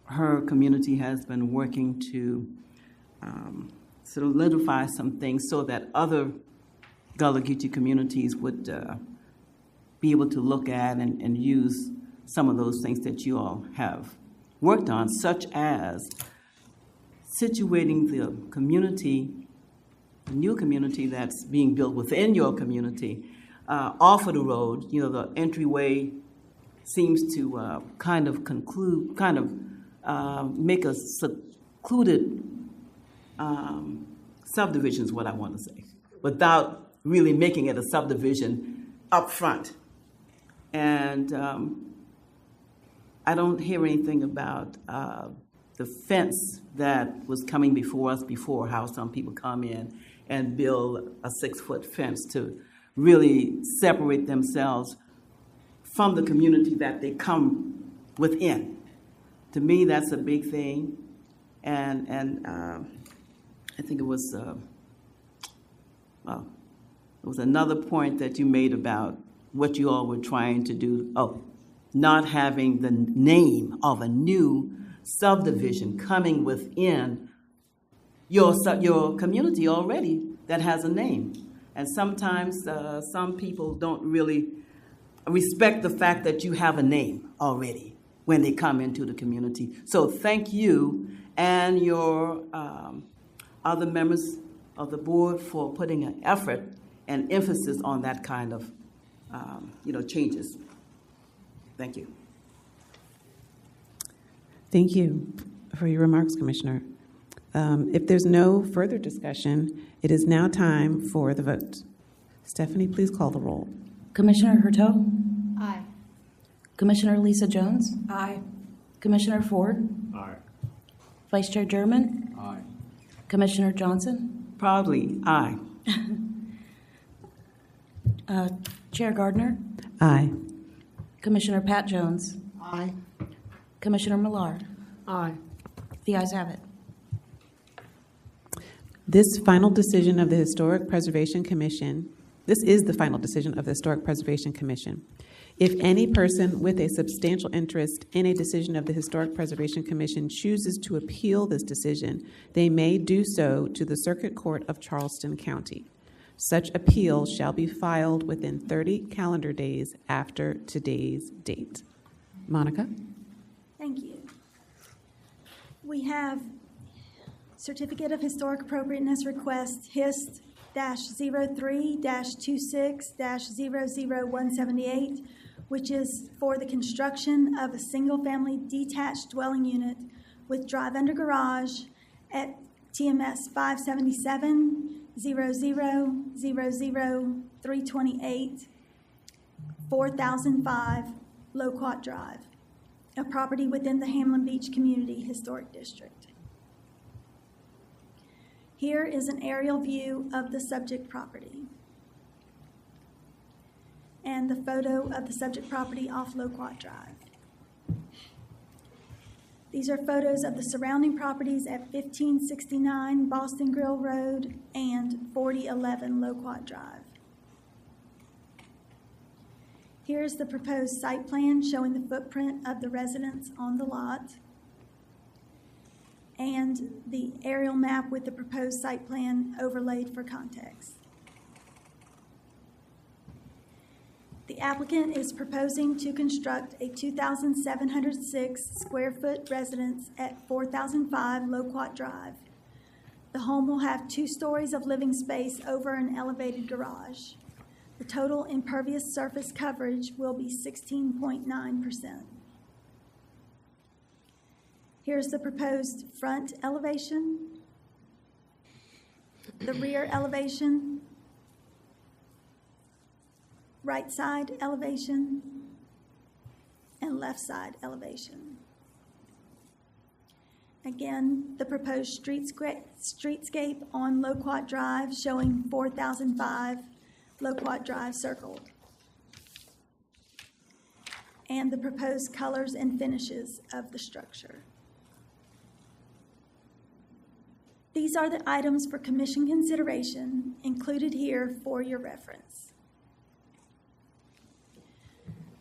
her community has been working to solidify some things so that other Gullah Geechee communities would be able to look at and use some of those things that you all have worked on, such as situating the community, the new community that's being built within your community, off of the road. You know, the entryway seems to make a secluded subdivision is what I want to say, without really making it a subdivision up front. And I don't hear anything about the fence that was coming before us before, how some people come in and build a 6-foot fence to really separate themselves from the community that they come within. To me, that's a big thing. And I think it was another point that you made about what you all were trying to do. Oh, not having the name of a new subdivision coming within your community already that has a name. And sometimes some people don't really respect the fact that you have a name already when they come into the community. So thank you and your other members of the board for putting an effort and emphasis on that kind of changes. Thank you. Thank you for your remarks, Commissioner. If there's no further discussion, it is now time for the vote. Stephanie, please call the roll. Commissioner Hurteau? Aye. Commissioner Lisa Jones? Aye. Commissioner Ford? Aye. Vice Chair German? Aye. Commissioner Johnson? Proudly, aye. Chair Gardner? Aye. Commissioner Pat Jones? Aye. Commissioner Millar? Aye. The ayes have it. This is the final decision of the Historic Preservation Commission. If any person with a substantial interest in a decision of the Historic Preservation Commission chooses to appeal this decision, they may do so to the Circuit Court of Charleston County. Such appeal shall be filed within 30 calendar days after today's date. Monica? Thank you. We have Certificate of Historic Appropriateness Request HIST-03-26-00178, which is for the construction of a single-family detached dwelling unit with drive-under garage at TMS 577-00-00-328, 4005 Loquat Drive, a property within the Hamlin Beach Community Historic District. Here is an aerial view of the subject property and the photo of the subject property off Loquat Drive. These are photos of the surrounding properties at 1569 Boston Grill Road and 4011 Loquat Drive. Here's the proposed site plan showing the footprint of the residents on the lot, and the aerial map with the proposed site plan overlaid for context. The applicant is proposing to construct a 2,706 square foot residence at 4005 Loquat Drive. The home will have 2 stories of living space over an elevated garage. The total impervious surface coverage will be 16.9%. Here's the proposed front elevation, the rear elevation, right side elevation, and left side elevation. Again, the proposed streetscape on Loquat Drive showing 4005 Loquat Drive circled, and the proposed colors and finishes of the structure. These are the items for commission consideration included here for your reference.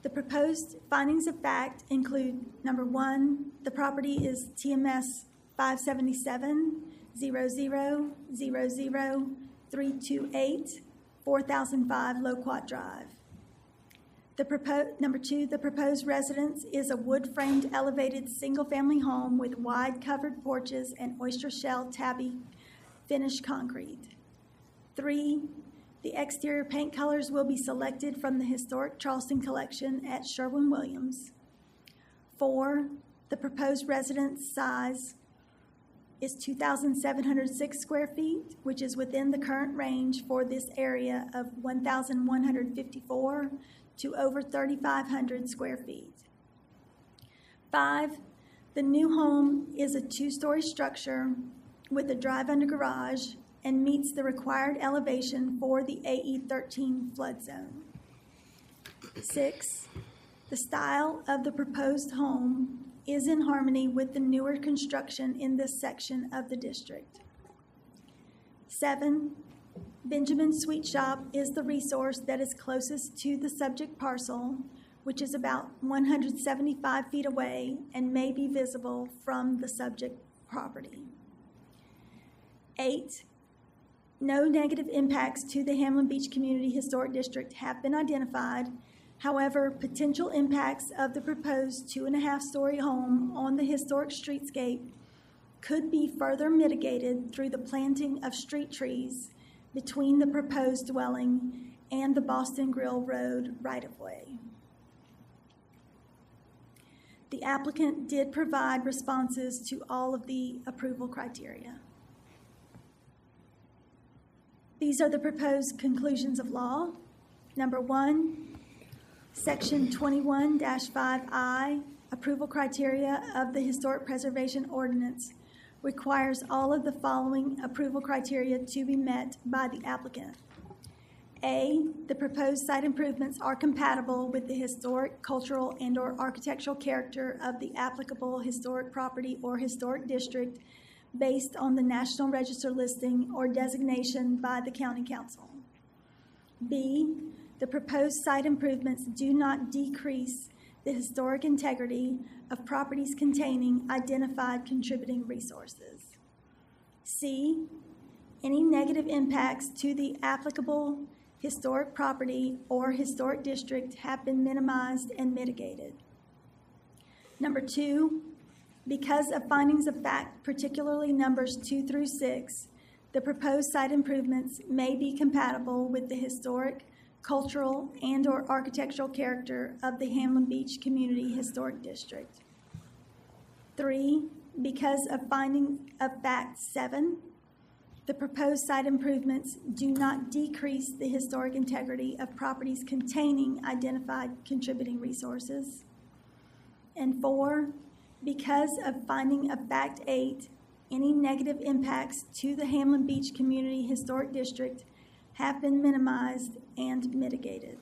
The proposed findings of fact include, number one, the property is TMS 577-00-00328, 4005 Loquat Drive. Number two, the proposed residence is a wood-framed elevated single-family home with wide covered porches and oyster shell tabby finished concrete. 3, the exterior paint colors will be selected from the Historic Charleston Collection at Sherwin-Williams. 4, the proposed residence size is 2,706 square feet, which is within the current range for this area of 1,154 to over 3,500 square feet. 5, the new home is a 2-story structure with a drive-under garage and meets the required elevation for the AE13 flood zone. 6, the style of the proposed home is in harmony with the newer construction in this section of the district. 7, Benjamin Sweet Shop is the resource that is closest to the subject parcel, which is about 175 feet away and may be visible from the subject property. 8, no negative impacts to the Hamlin Beach Community Historic District have been identified. However, potential impacts of the proposed 2.5-story home on the historic streetscape could be further mitigated through the planting of street trees between the proposed dwelling and the Boston Grill Road right-of-way. The applicant did provide responses to all of the approval criteria. These are the proposed conclusions of law. Number 1, Section 21-5I, approval criteria of the Historic Preservation Ordinance, requires all of the following approval criteria to be met by the applicant. A, the proposed site improvements are compatible with the historic, cultural, and/or architectural character of the applicable historic property or historic district based on the National Register listing or designation by the County Council. B, the proposed site improvements do not decrease the historic integrity of properties containing identified contributing resources. C, any negative impacts to the applicable historic property or historic district have been minimized and mitigated. Number 2, because of findings of fact, particularly numbers 2 through 6, the proposed site improvements may be compatible with the historic, cultural, and/or architectural character of the Hamlin Beach Community Historic District. 3, because of finding of fact 7, the proposed site improvements do not decrease the historic integrity of properties containing identified contributing resources. And 4, because of finding of fact 8, any negative impacts to the Hamlin Beach Community Historic District have been minimized and mitigated.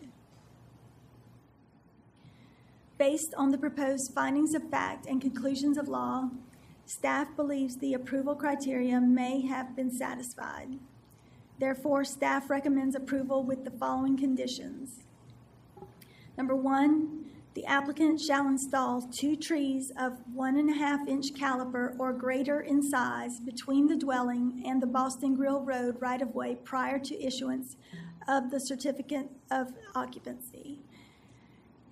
Based on the proposed findings of fact and conclusions of law, staff believes the approval criteria may have been satisfied. Therefore, staff recommends approval with the following conditions. Number 1, the applicant shall install 2 trees of 1.5-inch caliber or greater in size between the dwelling and the Boston Grill Road right-of-way prior to issuance of the certificate of occupancy.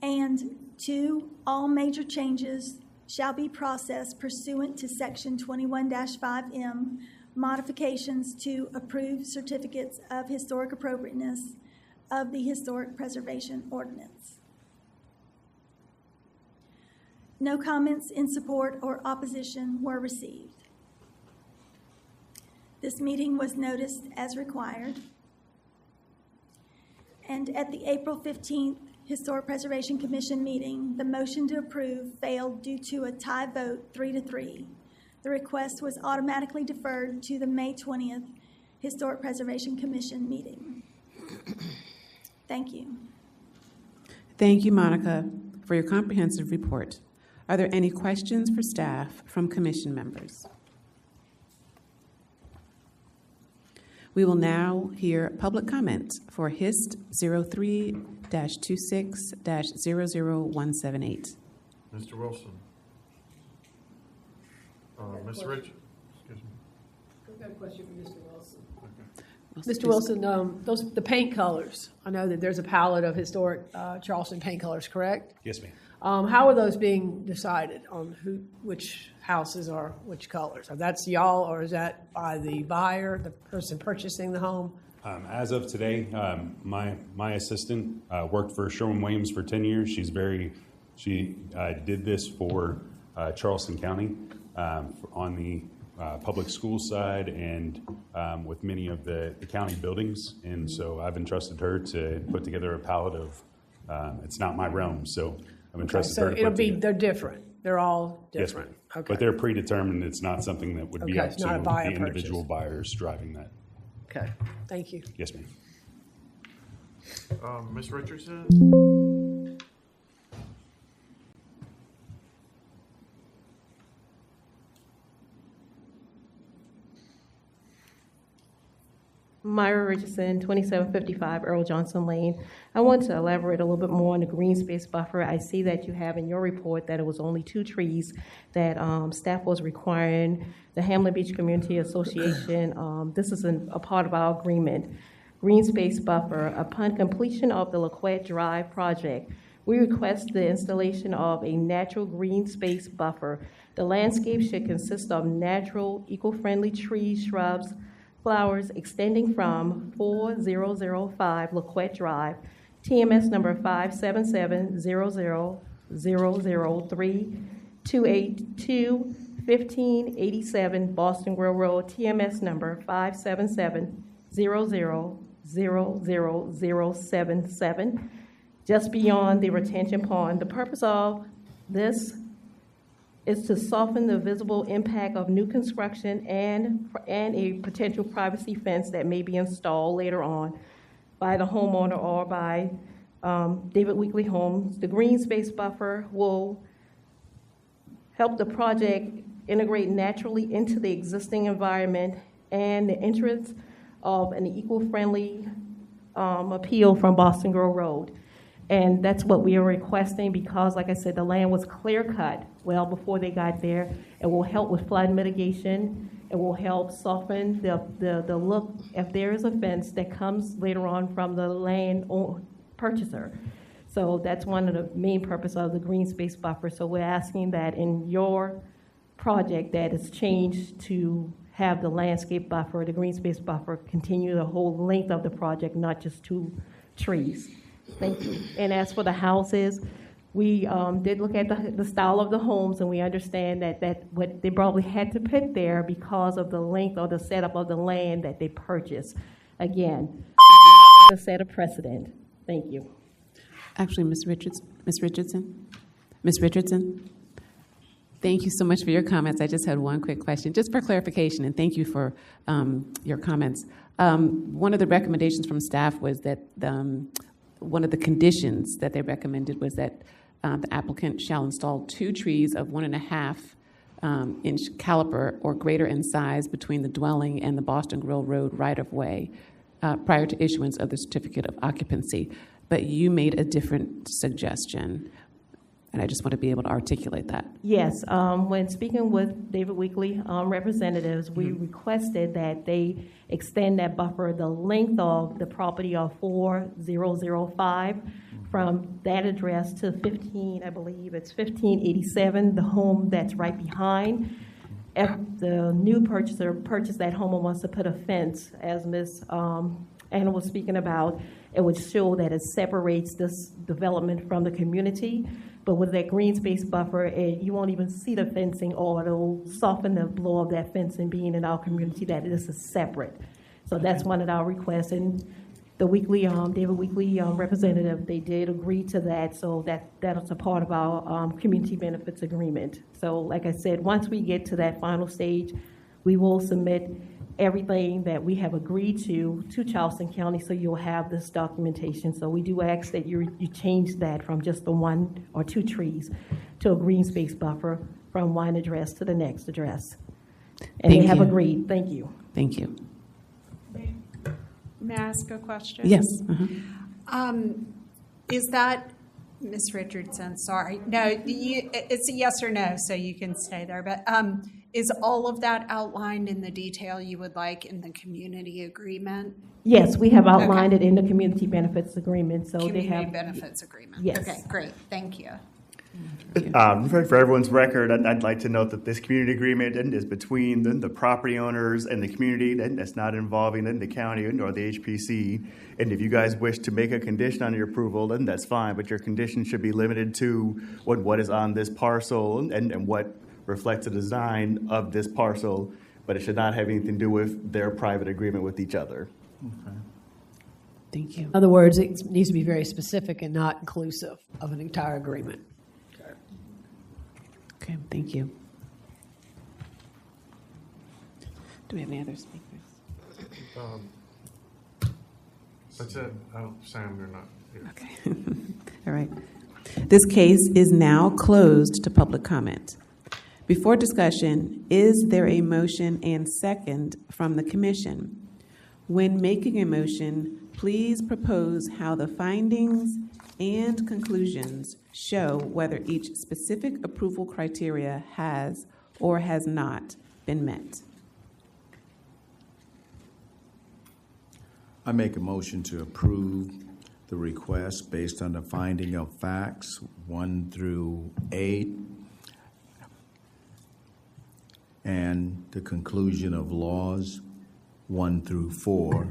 And 2, all major changes shall be processed pursuant to Section 21-5M, modifications to approved certificates of historic appropriateness of the Historic Preservation Ordinance. No comments in support or opposition were received. This meeting was noticed as required. And at the April 15th Historic Preservation Commission meeting, the motion to approve failed due to a tie vote 3-3. The request was automatically deferred to the May 20th Historic Preservation Commission meeting. Thank you. Thank you, Monica, for your comprehensive report. Are there any questions for staff from commission members? We will now hear public comment for HIST 03-26-00178. Mr. Wilson. Ms. Rich, excuse me. I've got a question for Mr. Wilson. Mr. Wilson, the paint colors, I know that there's a palette of historic Charleston paint colors, correct? Yes, ma'am. How are those being decided on which houses are which colors? Are that's y'all, or is that by the buyer, the person purchasing the home? As of today, my assistant worked for Sherwin-Williams for 10 years. She did this for Charleston County on the public school side and with many of the county buildings. And so I've entrusted her to put together a palette of, it's not my realm, so I've entrusted her to put together. They're different. They're all different. Yes, okay. But they're predetermined. It's not something that would be up it's to not a buyer the individual purchase. buyers driving that. Okay, thank you. Yes, ma'am. Ms. Richardson? Myra Richardson, 2755 Earl Johnson Lane. I want to elaborate a little bit more on the green space buffer. I see that you have in your report that it was only 2 trees that staff was requiring. The Hamlin Beach Community Association, this is a part of our agreement. Green space buffer. Upon completion of the LaQuette Drive project, we request the installation of a natural green space buffer. The landscape should consist of natural, eco-friendly trees, shrubs, flowers extending from 4005 LaQuette Drive, TMS number 577-00003, 282-1587 Boston Grove Road, TMS number 577-0000077, just beyond the retention pond. The purpose of this is to soften the visible impact of new construction and a potential privacy fence that may be installed later on by the homeowner or by David Weekley Homes. The green space buffer will help the project integrate naturally into the existing environment and the entrance of an eco-friendly appeal from Boston Grove Road. And that's what we are requesting because, like I said, the land was clear-cut well before they got there. It will help with flood mitigation. It will help soften the look if there is a fence that comes later on from the land purchaser. So that's one of the main purposes of the green space buffer. So we're asking that in your project that is changed to have the landscape buffer, the green space buffer, continue the whole length of the project, not just 2 trees. Thank you. And as for the houses, we did look at the style of the homes, and we understand that what they probably had to put there because of the length or the setup of the land that they purchased. Again, to set a precedent. Thank you. Actually, Ms. Richardson, thank you so much for your comments. I just had one quick question, just for clarification, and thank you for your comments. One of the recommendations from staff was that one of the conditions that they recommended was that the applicant shall install 2 trees of 1.5 inch caliper or greater in size between the dwelling and the Boston Grove Road right-of-way prior to issuance of the certificate of occupancy. But you made a different suggestion, and I just want to be able to articulate that. Yes, when speaking with David Weekley representatives, we requested that they extend that buffer the length of the property of 4005 from that address to 1587, the home that's right behind. If the new purchaser purchased that home and wants to put a fence, as Ms. Anna was speaking about, it would show that it separates this development from the community. But with that green space buffer, you won't even see the fencing, or it'll soften the blow of that fencing being in our community, that this is separate. So that's one of our requests. And the David Weekley representative, they did agree to that. So that's a part of our community benefits agreement. So like I said, once we get to that final stage, we will submit everything that we have agreed to Charleston County, so you'll have this documentation. So we do ask that you change that from just the 1 or 2 trees to a green space buffer from one address to the next address. And they have agreed. Thank you. Thank you. may I ask a question? Yes. Is that, Ms. Richardson, sorry, no, it's a yes or no, so you can stay there, but is all of that outlined in the detail you would like in the community agreement? Yes, we have outlined it in the community benefits agreement, so they Community have. benefits agreement? Yes. Okay, great, thank you. For everyone's record, I'd like to note that this community agreement is between the property owners and the community. That's not involving the county or the HPC. And if you guys wish to make a condition on your approval, then that's fine. But your condition should be limited to what is on this parcel and what reflects the design of this parcel. But it should not have anything to do with their private agreement with each other. Okay. Thank you. In other words, it needs to be very specific and not inclusive of an entire agreement. Okay, thank you. Do we have any other speakers? That's it. Sam, you're not here. Okay. All right. This case is now closed to public comment. Before discussion, is there a motion and second from the commission? When making a motion, please propose how the findings and conclusions show whether each specific approval criteria has or has not been met. I make a motion to approve the request based on the finding of facts 1 through 8 and the conclusion of laws 1 through 4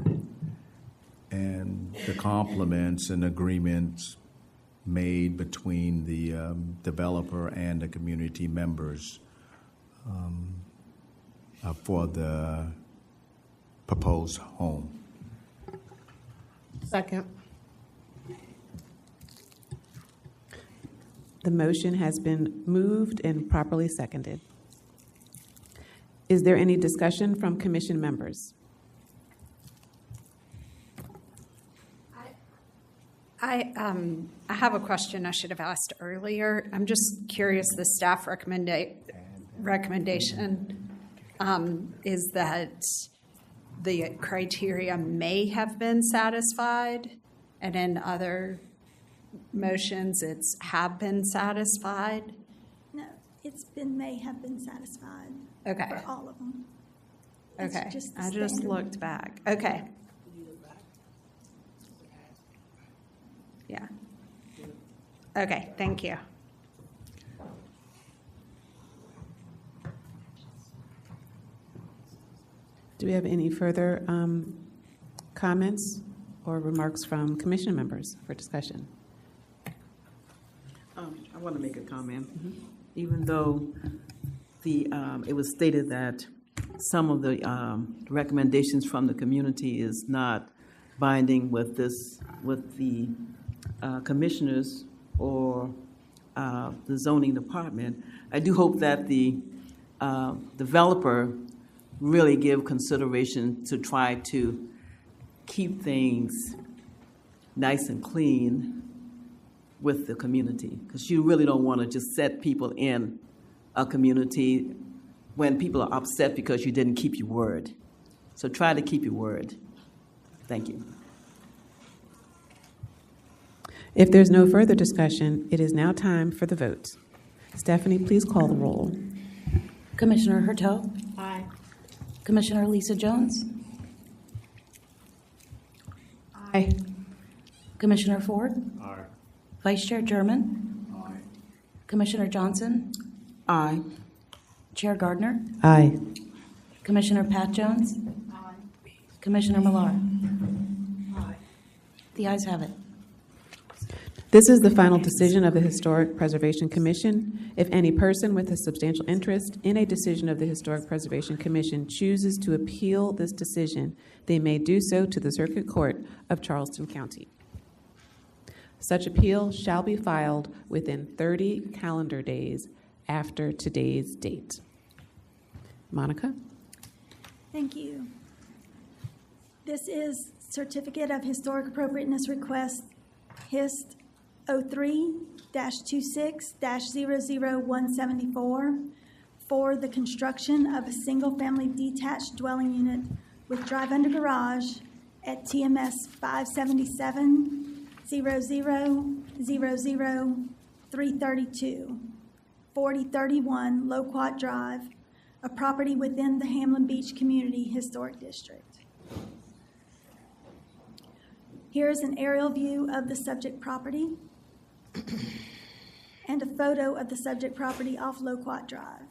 and the compliments and agreements made between the developer and the community members for the proposed home. Second. The motion has been moved and properly seconded. Is there any discussion from commission members? I have a question I should have asked earlier. I'm just curious, the staff recommendation is that the criteria may have been satisfied, and in other motions, it's have been satisfied? No, it's been, may have been satisfied. Okay. For all of them. It's Okay, just the I just standard. looked back. Okay. Yeah. Okay, thank you. Do we have any further comments or remarks from commission members for discussion? I want to make a comment. Even though it was stated that some of the recommendations from the community is not binding with the commissioners or the zoning department, I do hope that the developer really give consideration to try to keep things nice and clean with the community, because you really don't want to just set people in a community when people are upset because you didn't keep your word. So try to keep your word. Thank you. If there's no further discussion, it is now time for the vote. Stephanie, please call the roll. Commissioner Hurteau? Aye. Commissioner Lisa Jones? Aye. Commissioner Ford? Aye. Vice Chair German? Aye. Commissioner Johnson? Aye. Chair Gardner? Aye. Commissioner Pat Jones? Aye. Commissioner Millar? The ayes have it. This is the final decision of the Historic Preservation Commission. If any person with a substantial interest in a decision of the Historic Preservation Commission chooses to appeal this decision, they may do so to the Circuit Court of Charleston County. Such appeal shall be filed within 30 calendar days after today's date. Monica? Thank you. This is Certificate of Historic Appropriateness Request, HIST 03-26-00174 for the construction of a single-family detached dwelling unit with drive-under garage at TMS 577-00-00-332, 4031 Loquat Drive, a property within the Hamlin Beach Community Historic District. Here is an aerial view of the subject property and a photo of the subject property off Loquat Drive.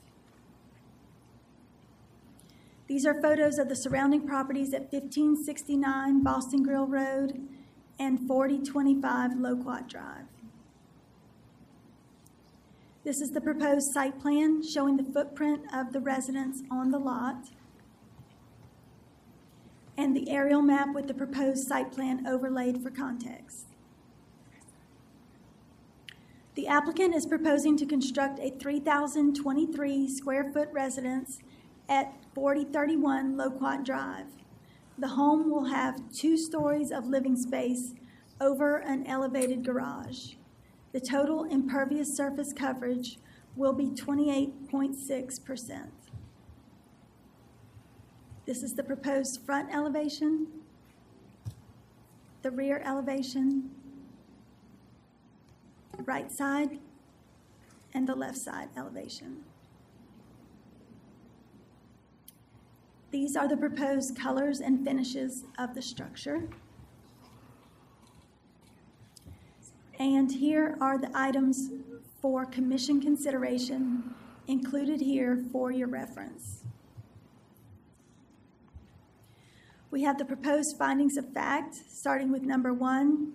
These are photos of the surrounding properties at 1569 Boston Grill Road and 4025 Loquat Drive. This is the proposed site plan showing the footprint of the residents on the lot and the aerial map with the proposed site plan overlaid for context. The applicant is proposing to construct a 3,023 square foot residence at 4031 Loquat Drive. The home will have 2 stories of living space over an elevated garage. The total impervious surface coverage will be 28.6%. This is the proposed front elevation, the rear elevation, the right side, and the left side elevation. These are the proposed colors and finishes of the structure. And here are the items for commission consideration included here for your reference. We have the proposed findings of fact, starting with number 1.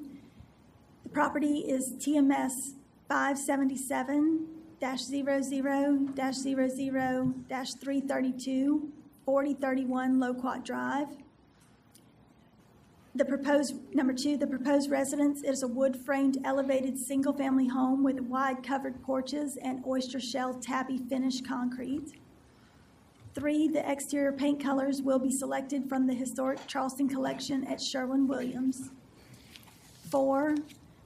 The property is TMS 577-00-00-332, 4031 Loquat Drive. Number 2, the proposed residence is a wood-framed elevated single-family home with wide covered porches and oyster shell tabby finish concrete. 3, the exterior paint colors will be selected from the historic Charleston collection at Sherwin-Williams. 4,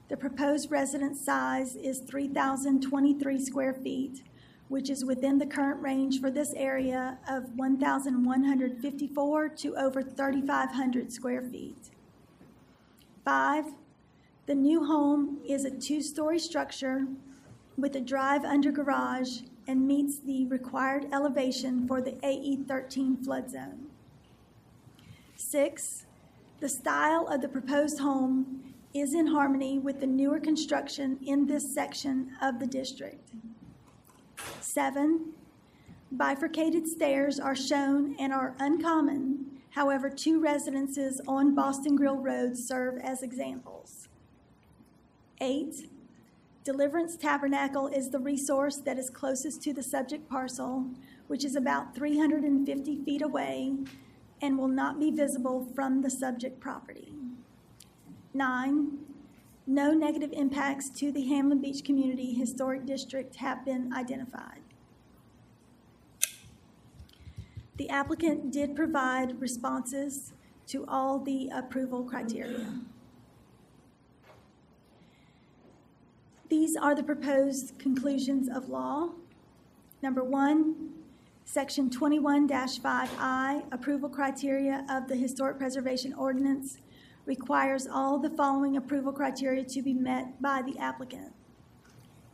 the proposed residence size is 3,023 square feet, which is within the current range for this area of 1,154 to over 3,500 square feet. 5, the new home is a 2-story structure with a drive under garage and meets the required elevation for the AE13 flood zone. 6, the style of the proposed home is in harmony with the newer construction in this section of the district. 7, bifurcated stairs are shown and are uncommon. However, 2 residences on Boston Grill Road serve as examples. 8, Deliverance Tabernacle is the resource that is closest to the subject parcel, which is about 350 feet away and will not be visible from the subject property. 9, no negative impacts to the Hamlin Beach Community Historic District have been identified. The applicant did provide responses to all the approval criteria. These are the proposed conclusions of law. Number 1, Section 21-5I, approval criteria of the Historic Preservation Ordinance, requires all the following approval criteria to be met by the applicant.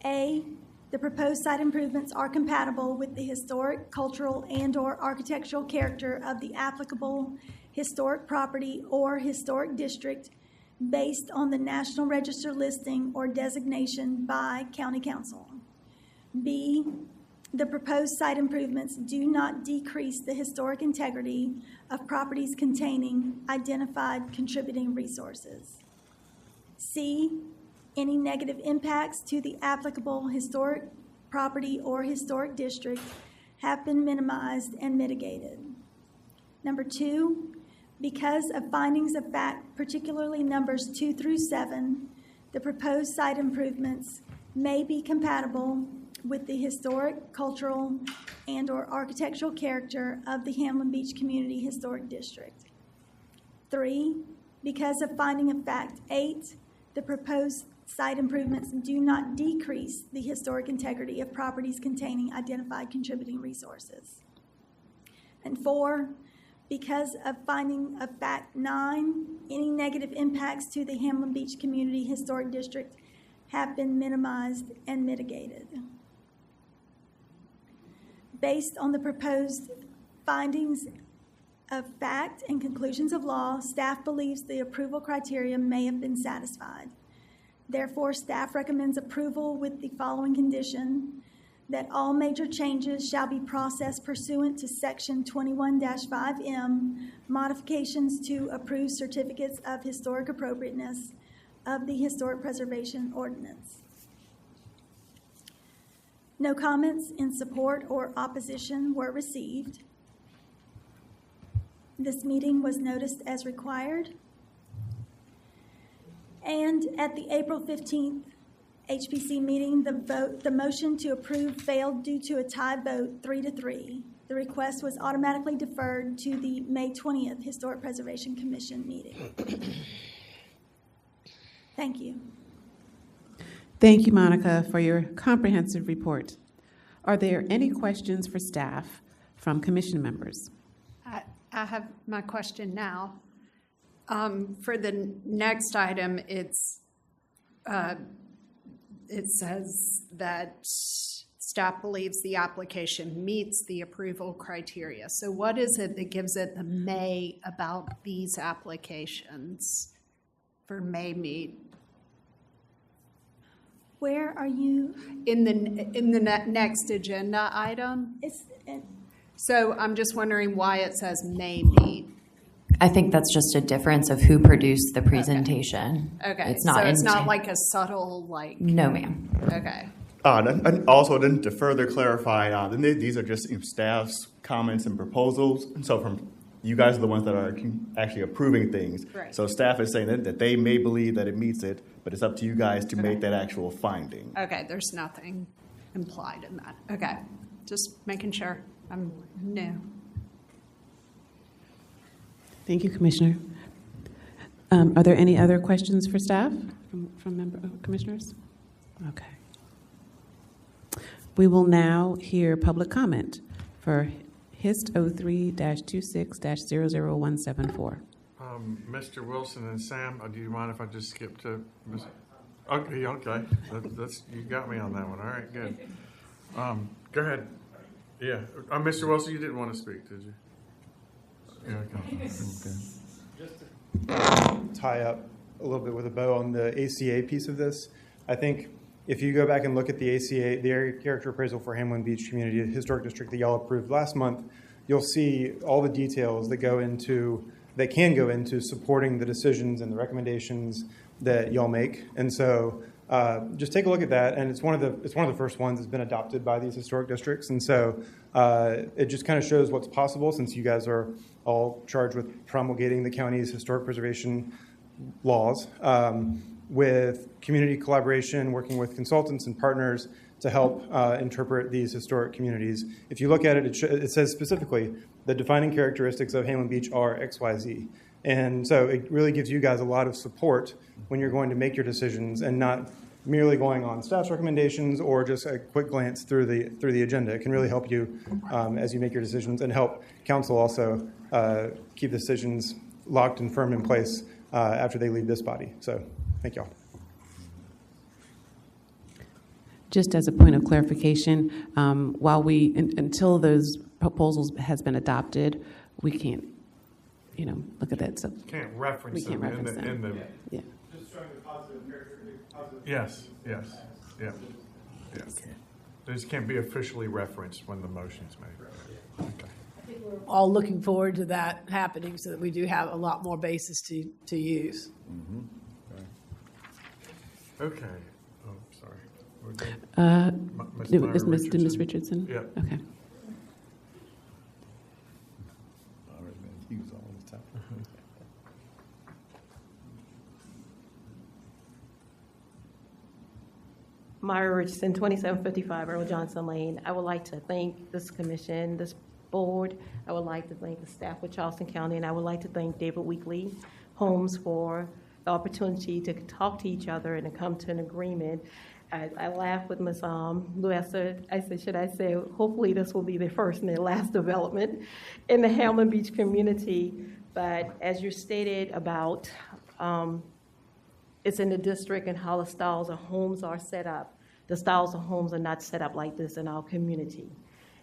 A, the proposed site improvements are compatible with the historic, cultural, and/or architectural character of the applicable historic property or historic district based on the National Register listing or designation by County Council. B, the proposed site improvements do not decrease the historic integrity of properties containing identified contributing resources. C, any negative impacts to the applicable historic property or historic district have been minimized and mitigated. Number 2, because of findings of fact, particularly numbers 2 through 7, the proposed site improvements may be compatible with the historic, cultural, and/or architectural character of the Hamlin Beach Community Historic District. 3, because of finding of fact 8, the proposed site improvements do not decrease the historic integrity of properties containing identified contributing resources. And 4, Because of finding of fact 9, any negative impacts to the Hamlin Beach Community Historic District have been minimized and mitigated. Based on the proposed findings of fact and conclusions of law, staff believes the approval criteria may have been satisfied. Therefore, staff recommends approval with the following condition: that all major changes shall be processed pursuant to Section 21-5M, modifications to approved certificates of historic appropriateness of the Historic Preservation Ordinance. No comments in support or opposition were received. This meeting was noticed as required. And at the April 15th HPC meeting, the motion to approve failed due to a tie vote 3-3. The request was automatically deferred to the May 20th Historic Preservation Commission meeting. Thank you. Thank you, Monica, for your comprehensive report. Are there any questions for staff from commission members? I have my question now. For the next item, it says that staff believes the application meets the approval criteria. So what is it that gives it the may about these applications for may meet? Where are you? In the next agenda item? So I'm just wondering why it says may meet. I think that's just a difference of who produced the presentation. Okay, It's not so it's not in- like a subtle, like. No, ma'am. Okay. And also, then to further clarify, then these are just staff's comments and proposals. And so from you guys are the ones that are actually approving things. Right. So staff is saying that they may believe that it meets it, but it's up to you guys to make that actual finding. Okay, there's nothing implied in that. Okay, just making sure. I'm new. Thank you, Commissioner. Are there any other questions for staff from commissioners? Okay. We will now hear public comment for HIST 03-26-00174. Mr. Wilson and Sam, do you mind if I just skip to? Okay, okay. That's you got me on that one. All right, good. Go ahead. Yeah, Mr. Wilson, you didn't want to speak, did you? Yeah, okay. Just to tie up a little bit with a bow on the ACA piece of this, I think if you go back and look at the ACA, the Area Character Appraisal for Hamlin Beach Community Historic District that y'all approved last month, you'll see all the details that can go into supporting the decisions and the recommendations that y'all make. And so just take a look at that, and it's one of the first ones that's been adopted by these historic districts. And so it just kind of shows what's possible, since you guys are all charged with promulgating the county's historic preservation laws, with community collaboration, working with consultants and partners to help interpret these historic communities. If you look at it, it says specifically the defining characteristics of Hamlin Beach are XYZ. And so it really gives you guys a lot of support when you're going to make your decisions, and not merely going on staff's recommendations or just a quick glance through the agenda. It can really help you as you make your decisions, and help council also keep decisions locked and firm in place after they leave this body. So thank y'all. Just as a point of clarification, while until those proposals has been adopted, we can't, look at that. So Can't reference them in the. Yeah. Just showing the positive positive. Yes. Yeah. They just can't be officially referenced when the motion's made. Okay. We're all looking forward to that happening so that we do have a lot more basis to use. Mm-hmm. Okay. Oh, sorry. Did Ms. Richardson? Yeah. Okay. Myra Richardson, 2755 Earl Johnson Lane. I would like to thank this commission, this board. I would like to thank the staff with Charleston County, and I would like to thank David Weekly Holmes for the opportunity to talk to each other and to come to an agreement. I laughed with Ms. Luessa. I said, should I say, hopefully this will be the first and the last development in the Hamlin Beach community. But as you stated about, it's in the district and how the styles of homes are set up. The styles of homes are not set up like this in our community.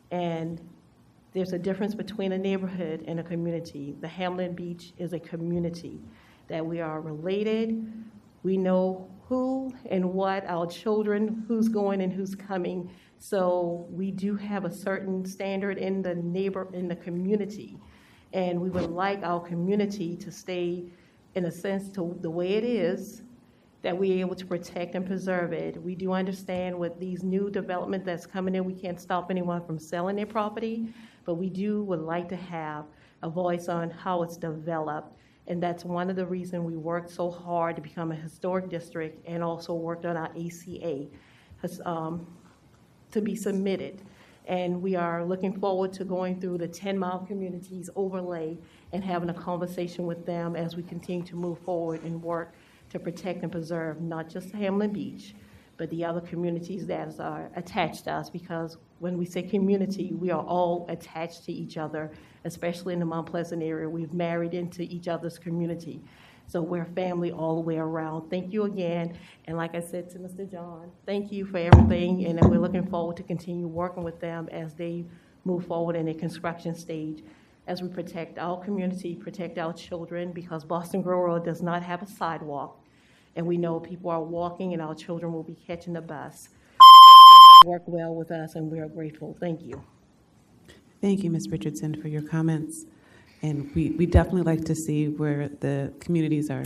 And there's a difference between a neighborhood and a community. The Hamlin Beach is a community that we are related. We know who and what, our children, who's going and who's coming. So we do have a certain standard in the community. And we would like our community to stay, in a sense, to the way it is, that we're able to protect and preserve it. We do understand with these new development that's coming in, we can't stop anyone from selling their property, but we would like to have a voice on how it's developed. And that's one of the reasons we worked so hard to become a historic district and also worked on our ACA to be submitted. And we are looking forward to going through the 10-mile communities overlay and having a conversation with them as we continue to move forward and work to protect and preserve not just Hamlin Beach, but the other communities that are attached to us, because when we say community, we are all attached to each other, especially in the Mount Pleasant area. We've married into each other's community. So we're family all the way around. Thank you again. And like I said to Mr. John, thank you for everything. And we're looking forward to continue working with them as they move forward in a construction stage, as we protect our community, protect our children, because Boston Grove Road does not have a sidewalk. And we know people are walking and our children will be catching the bus. Work well with us, and we are grateful. Thank you. Thank you, Ms. Richardson, for your comments. And we definitely like to see where the communities are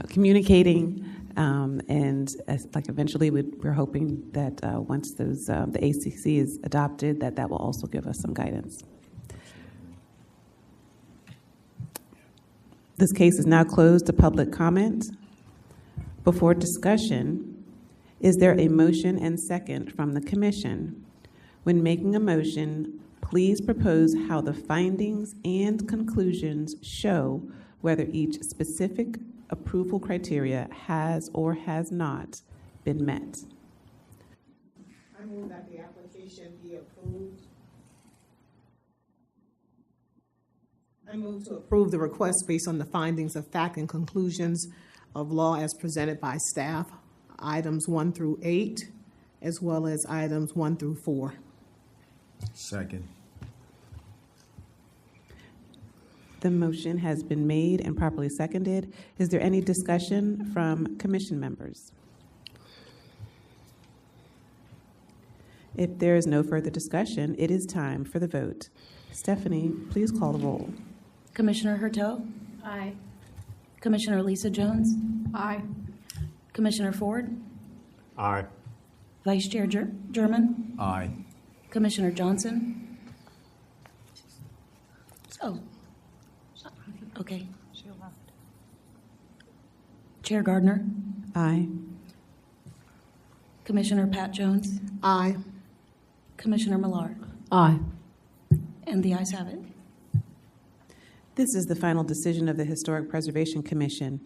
communicating, and eventually we're hoping that once those the ACC is adopted, that will also give us some guidance. This case is now closed to public comment. Before discussion, is there a motion and second from the commission? When making a motion, please propose how the findings and conclusions show whether each specific approval criteria has or has not been met. I move that the application be approved. I move to approve the request based on the findings of fact and conclusions of law as presented by staff, items 1 through 8, as well as items 1 through 4. Second. The motion has been made and properly seconded. Is there any discussion from commission members? If there is no further discussion, it is time for the vote. Stephanie, please call the roll. Commissioner Hurteau? Aye. Commissioner Lisa Jones? Aye. Commissioner Ford? Aye. Vice Chair German? Aye. Commissioner Johnson? Oh. Okay. Chair Gardner? Aye. Commissioner Pat Jones? Aye. Commissioner Millar? Aye. And the ayes have it. This is the final decision of the Historic Preservation Commission.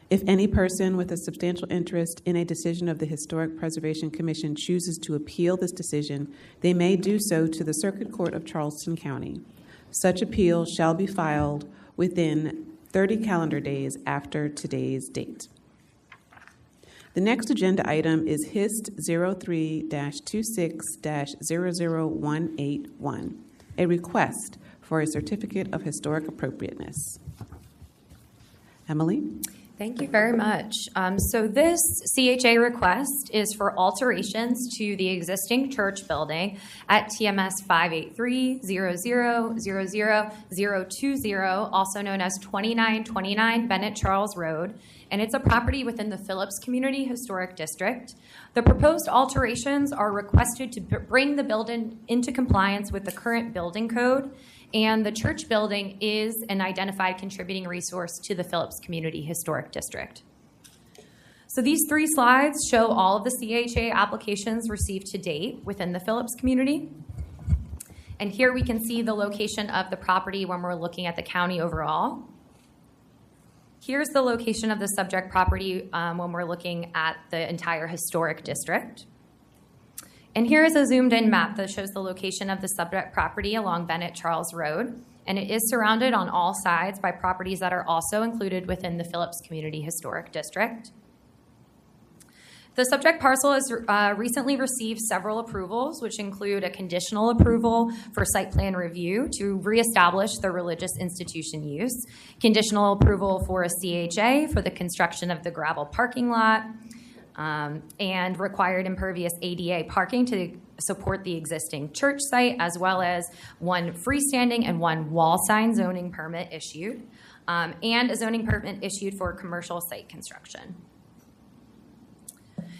If any person with a substantial interest in a decision of the Historic Preservation Commission chooses to appeal this decision, they may do so to the Circuit Court of Charleston County. Such appeal shall be filed within 30 calendar days after today's date. The next agenda item is HIST 03-26-00181, a request for a certificate of historic appropriateness. Emily? Thank you very much. So this CHA request is for alterations to the existing church building at TMS 583-00-00020, also known as 2929 Bennett Charles Road, and it's a property within the Phillips Community Historic District. The proposed alterations are requested to bring the building into compliance with the current building code, and the church building is an identified contributing resource to the Phillips Community Historic District. So these 3 slides show all of the CHA applications received to date within the Phillips community. And here we can see the location of the property when we're looking at the county overall. Here's the location of the subject property when we're looking at the entire historic district. And here is a zoomed-in map that shows the location of the subject property along Bennett Charles Road, and it is surrounded on all sides by properties that are also included within the Phillips Community Historic District. The subject parcel has recently received several approvals, which include a conditional approval for site plan review to reestablish the religious institution use, conditional approval for a CHA for the construction of the gravel parking lot, and required impervious ADA parking to support the existing church site, as well as one freestanding and one wall sign zoning permit issued, and a zoning permit issued for commercial site construction.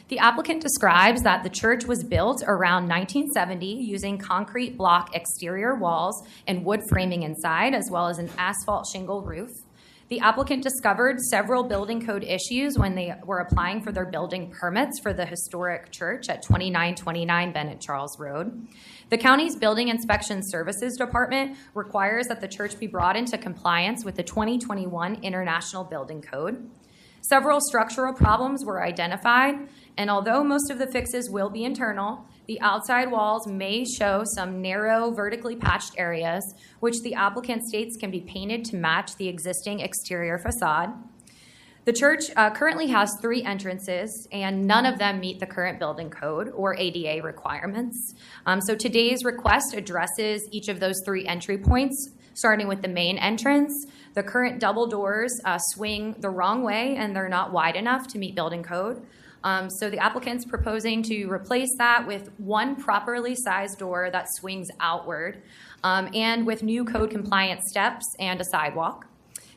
The applicant describes that the church was built around 1970 using concrete block exterior walls and wood framing inside, as well as an asphalt shingle roof. The applicant discovered several building code issues when they were applying for their building permits for the historic church at 2929 Bennett Charles Road. The county's Building Inspection Services Department requires that the church be brought into compliance with the 2021 International Building Code. Several structural problems were identified, and although most of the fixes will be internal, the outside walls may show some narrow, vertically patched areas, which the applicant states can be painted to match the existing exterior facade. The church currently has 3 entrances, and none of them meet the current building code or ADA requirements. So today's request addresses each of those 3 entry points, starting with the main entrance. The current double doors swing the wrong way, and they're not wide enough to meet building code. So the applicant's proposing to replace that with one properly sized door that swings outward, and with new code compliant steps and a sidewalk.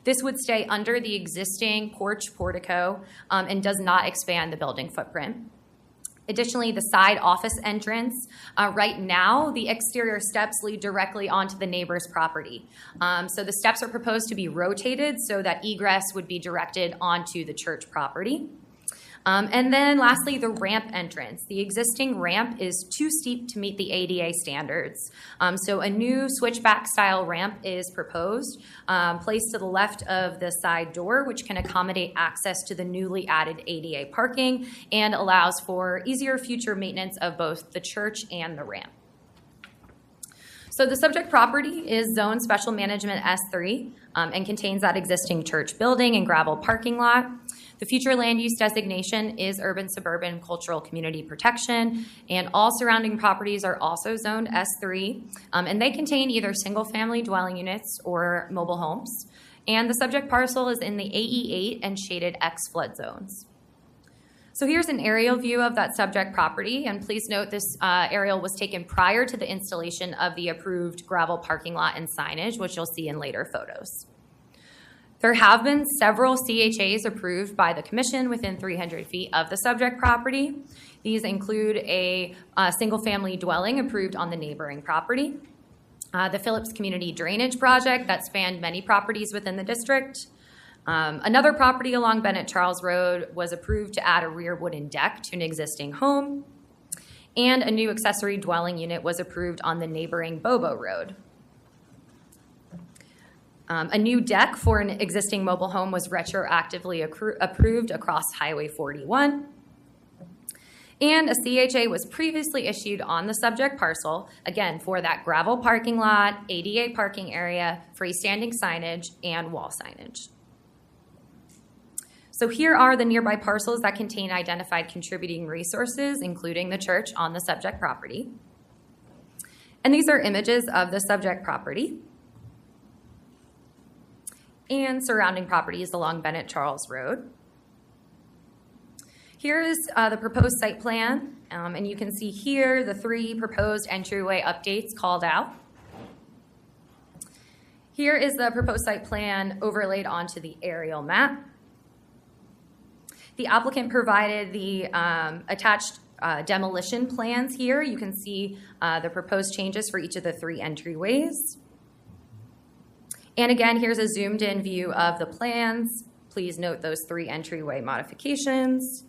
This would stay under the existing porch portico and does not expand the building footprint. Additionally, the side office entrance, right now, the exterior steps lead directly onto the neighbor's property. So the steps are proposed to be rotated so that egress would be directed onto the church property. And then lastly, the ramp entrance. The existing ramp is too steep to meet the ADA standards. So a new switchback style ramp is proposed, placed to the left of the side door, which can accommodate access to the newly added ADA parking and allows for easier future maintenance of both the church and the ramp. So the subject property is zoned special management S3 and contains that existing church building and gravel parking lot. The future land use designation is urban suburban cultural community protection, and all surrounding properties are also zoned S3, and they contain either single family dwelling units or mobile homes. And the subject parcel is in the AE8 and shaded X flood zones. So here's an aerial view of that subject property, and please note this aerial was taken prior to the installation of the approved gravel parking lot and signage, which you'll see in later photos. There have been several CHAs approved by the commission within 300 feet of the subject property. These include a single-family dwelling approved on the neighboring property, the Phillips Community Drainage Project that spanned many properties within the district. Another property along Bennett Charles Road was approved to add a rear wooden deck to an existing home, and a new accessory dwelling unit was approved on the neighboring Bobo Road. A new deck for an existing mobile home was retroactively approved across Highway 41. And a CHA was previously issued on the subject parcel, again, for that gravel parking lot, ADA parking area, freestanding signage, and wall signage. So here are the nearby parcels that contain identified contributing resources, including the church on the subject property. And these are images of the subject property and surrounding properties along Bennett Charles Road. Here is the proposed site plan, and you can see here the 3 proposed entryway updates called out. Here is the proposed site plan overlaid onto the aerial map. The applicant provided the attached demolition plans here. You can see the proposed changes for each of the 3 entryways. And again, here's a zoomed in view of the plans. Please note those 3 entryway modifications.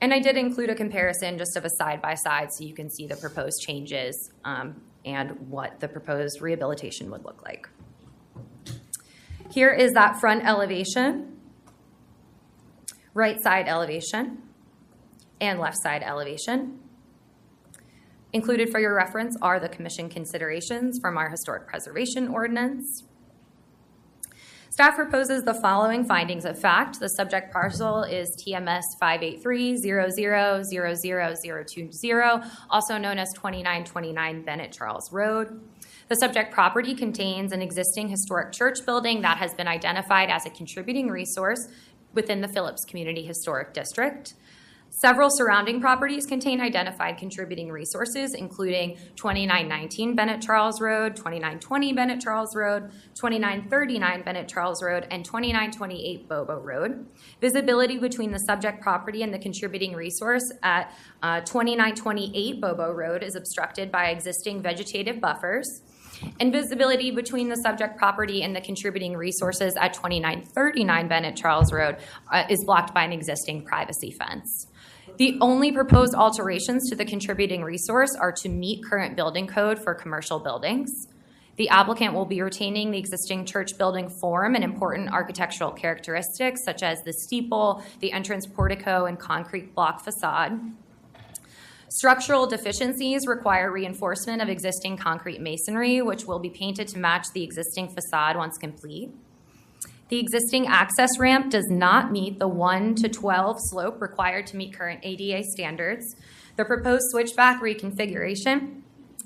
And I did include a comparison just of a side-by-side so you can see the proposed changes and what the proposed rehabilitation would look like. Here is that front elevation. right side elevation, and left side elevation. Included for your reference are the commission considerations from our historic preservation ordinance. Staff proposes the following findings of fact. The subject parcel is TMS 583-00-00020, also known as 2929 Bennett Charles Road. The subject property contains an existing historic church building that has been identified as a contributing resource within the Phillips Community Historic District. Several surrounding properties contain identified contributing resources, including 2919 Bennett Charles Road, 2920 Bennett Charles Road, 2939 Bennett Charles Road, and 2928 Bobo Road. Visibility between the subject property and the contributing resource at 2928 Bobo Road is obstructed by existing vegetative buffers. And visibility between the subject property and the contributing resources at 2939 Bennett Charles Road is blocked by an existing privacy fence. The only proposed alterations to the contributing resource are to meet current building code for commercial buildings. The applicant will be retaining the existing church building form and important architectural characteristics such as the steeple, the entrance portico, and concrete block facade. Structural deficiencies require reinforcement of existing concrete masonry, which will be painted to match the existing facade once complete. The existing access ramp does not meet the 1 to 12 slope required to meet current ADA standards. The proposed switchback reconfiguration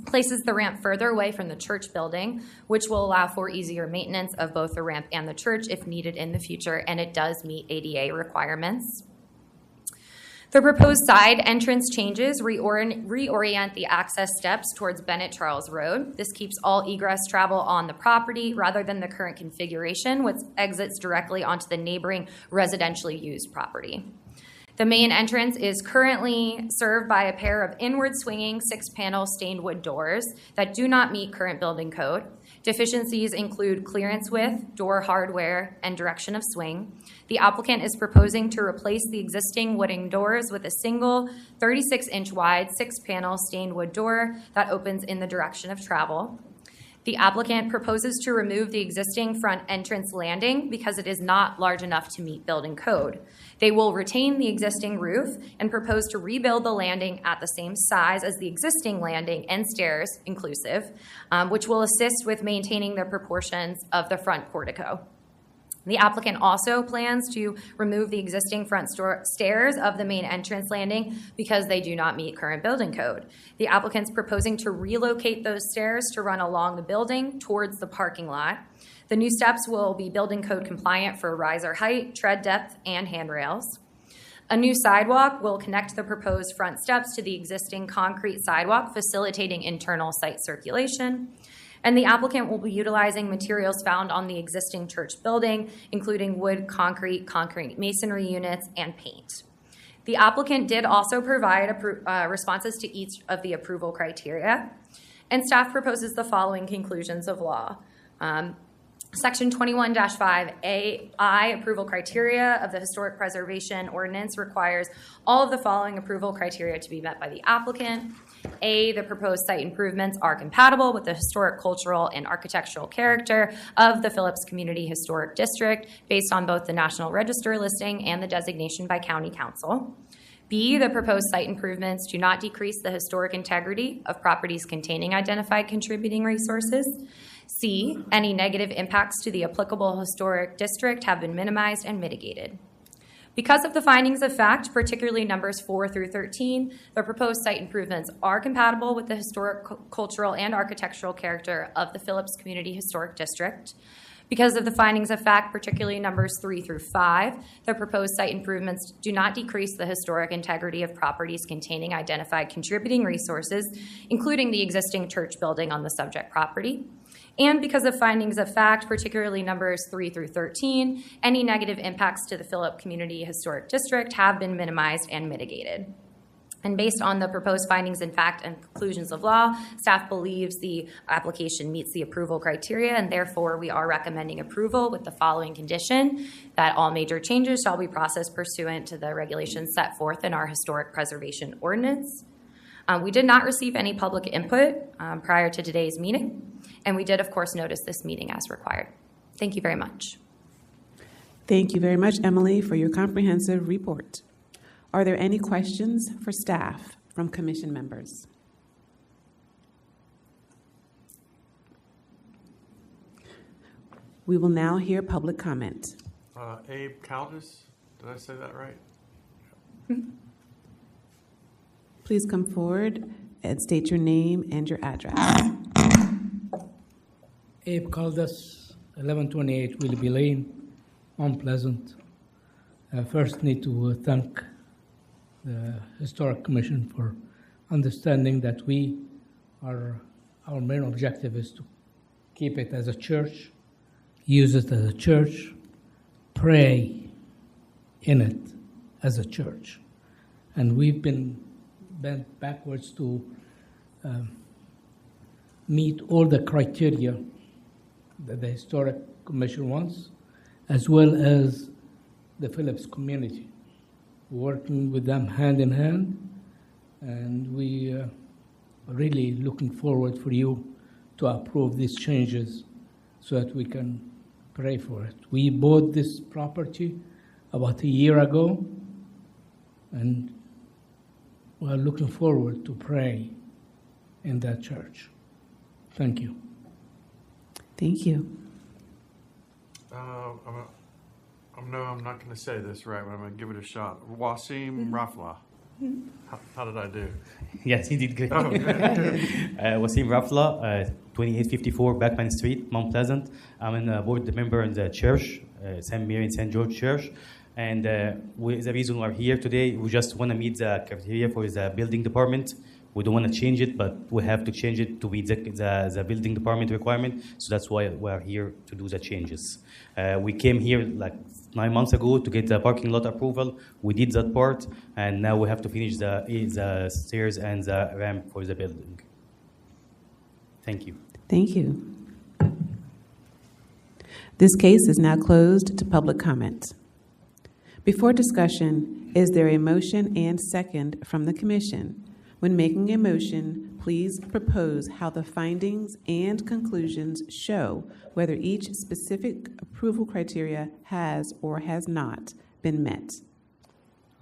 places the ramp further away from the church building, which will allow for easier maintenance of both the ramp and the church if needed in the future, and it does meet ADA requirements. The proposed side entrance changes reorient the access steps towards Bennett Charles Road. This keeps all egress travel on the property rather than the current configuration, which exits directly onto the neighboring residentially used property. The main entrance is currently served by a pair of inward swinging 6-panel stained wood doors that do not meet current building code. Deficiencies include clearance width, door hardware, and direction of swing. The applicant is proposing to replace the existing wooden doors with a single 36-inch wide 6-panel stained wood door that opens in the direction of travel. The applicant proposes to remove the existing front entrance landing because it is not large enough to meet building code. They will retain the existing roof and propose to rebuild the landing at the same size as the existing landing and stairs inclusive, which will assist with maintaining the proportions of the front portico. The applicant also plans to remove the existing front stairs of the main entrance landing because they do not meet current building code. The applicant's proposing to relocate those stairs to run along the building towards the parking lot. The new steps will be building code compliant for riser height, tread depth, and handrails. A new sidewalk will connect the proposed front steps to the existing concrete sidewalk, facilitating internal site circulation. And the applicant will be utilizing materials found on the existing church building, including wood, concrete masonry units, and paint. The applicant did also provide responses to each of the approval criteria, and staff proposes the following conclusions of law. Section 21-5AI approval criteria of the Historic Preservation Ordinance requires all of the following approval criteria to be met by the applicant. A, the proposed site improvements are compatible with the historic, cultural, and architectural character of the Phillips Community Historic District based on both the National Register listing and the designation by County Council. B, the proposed site improvements do not decrease the historic integrity of properties containing identified contributing resources. C, any negative impacts to the applicable historic district have been minimized and mitigated. Because of the findings of fact, particularly numbers 4 through 13, the proposed site improvements are compatible with the historic, cultural, and architectural character of the Phillips Community Historic District. Because of the findings of fact, particularly numbers 3 through 5, the proposed site improvements do not decrease the historic integrity of properties containing identified contributing resources, including the existing church building on the subject property. And because of findings of fact, particularly numbers 3 through 13, any negative impacts to the Phillips Community Historic District have been minimized and mitigated. And based on the proposed findings in fact and conclusions of law, staff believes the application meets the approval criteria, and therefore we are recommending approval with the following condition: that all major changes shall be processed pursuant to the regulations set forth in our Historic Preservation Ordinance. We did not receive any public input prior to today's meeting, and we did, of course, notice this meeting as required. Thank you very much. Thank you very much, Emily, for your comprehensive report. Are there any questions for staff from commission members? We will now hear public comment. Abe Caldas, did I say that right? Please come forward and state your name and your address. Abe Caldas, 1128 Willoughby Lane, Mount Pleasant. First, need to thank the Historic Commission for understanding that our main objective is to keep it as a church, use it as a church, pray in it as a church. And we've been bent backwards to meet all the criteria that the Historic Commission wants, as well as the Phillips community, working with them hand in hand. And we are really looking forward for you to approve these changes so that we can pray for it. We bought this property about a year ago, and we're looking forward to pray in that church. Thank you. Thank you. I'm not going to say this right, but I'm going to give it a shot. Wasim Rafla. How did I do? Yes, you did good. Oh, good. Wasim Rafla, 2854 Backman Street, Mount Pleasant. I'm a board member in the church, St. Mary and St. George Church. And the reason we're here today, we just want to meet the criteria for the building department. We don't want to change it, but we have to change it to meet the building department requirement. So that's why we're here to do the changes. We came here like 9 months ago to get the parking lot approval. We did that part, and now we have to finish the stairs and the ramp for the building. Thank you. Thank you. This case is now closed to public comment. Before discussion, is there a motion and second from the commission? When making a motion, please propose how the findings and conclusions show whether each specific approval criteria has or has not been met.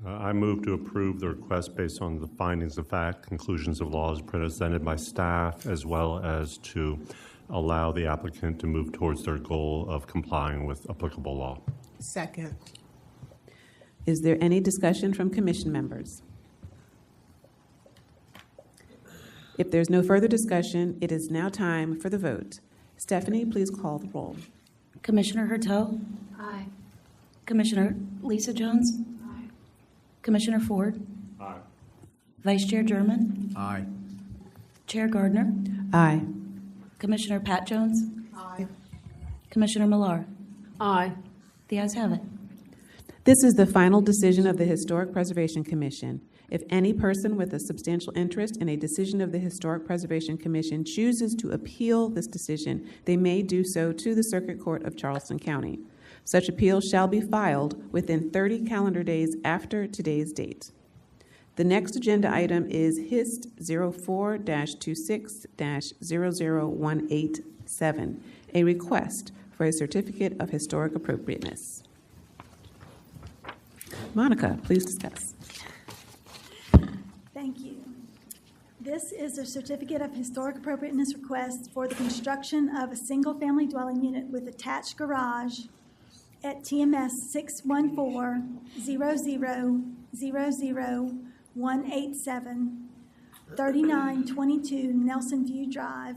I move to approve the request based on the findings of fact, conclusions of law as presented by staff, as well as to allow the applicant to move towards their goal of complying with applicable law. Second. Is there any discussion from commission members? If there's no further discussion, it is now time for the vote. Stephanie, please call the roll. Commissioner Hertel? Aye. Commissioner Lisa Jones? Aye. Commissioner Ford? Aye. Vice Chair German? Aye. Chair Gardner? Aye. Commissioner Pat Jones? Aye. Commissioner Millar? Aye. The ayes have it. This is the final decision of the Historic Preservation Commission. If any person with a substantial interest in a decision of the Historic Preservation Commission chooses to appeal this decision, they may do so to the Circuit Court of Charleston County. Such appeal shall be filed within 30 calendar days after today's date. The next agenda item is HIST 04-26-00187, a request for a certificate of historic appropriateness. Monica, please discuss. Thank you. This is a certificate of historic appropriateness request for the construction of a single-family dwelling unit with attached garage at TMS 614-0000187, 3922 Nelson View Drive,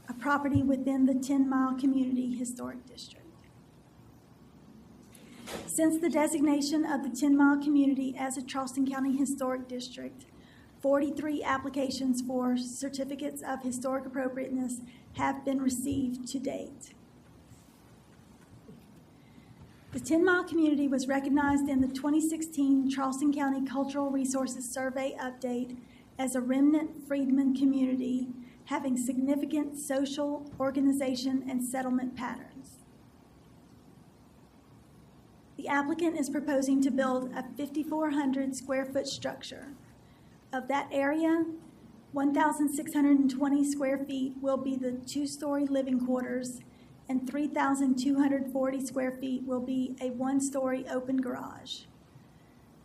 a property within the 10 Mile Community Historic District. Since the designation of the 10 Mile community as a Charleston County Historic District, 43 applications for certificates of historic appropriateness have been received to date. The 10 Mile community was recognized in the 2016 Charleston County Cultural Resources Survey update as a remnant freedmen community having significant social, organization, and settlement patterns. The applicant is proposing to build a 5,400 square foot structure. Of that area, 1,620 square feet will be the two-story living quarters, and 3,240 square feet will be a one-story open garage.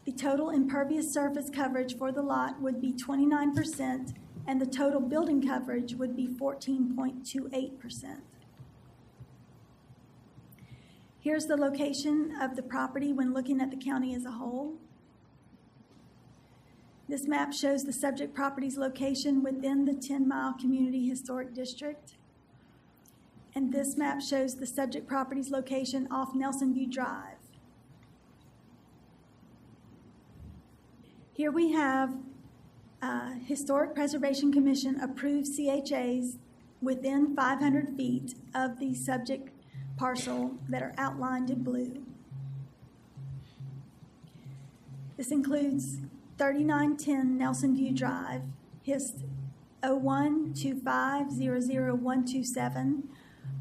The total impervious surface coverage for the lot would be 29%, and the total building coverage would be 14.28%. Here's the location of the property when looking at the county as a whole. This map shows the subject property's location within the 10-mile Community Historic District. And this map shows the subject property's location off Nelson View Drive. Here we have Historic Preservation Commission approved CHAs within 500 feet of the subject parcel that are outlined in blue. This includes 3910 Nelson View Drive, HIST 0125000127,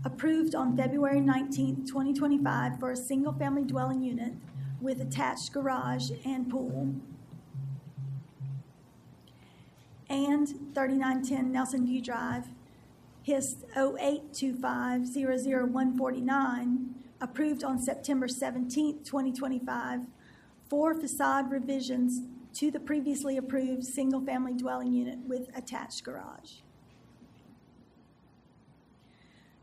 approved on February 19, 2025 for a single-family dwelling unit with attached garage and pool. And 3910 Nelson View Drive, HIST 0825000149, approved on September 17, 2025 for facade revisions to the previously approved single-family dwelling unit with attached garage.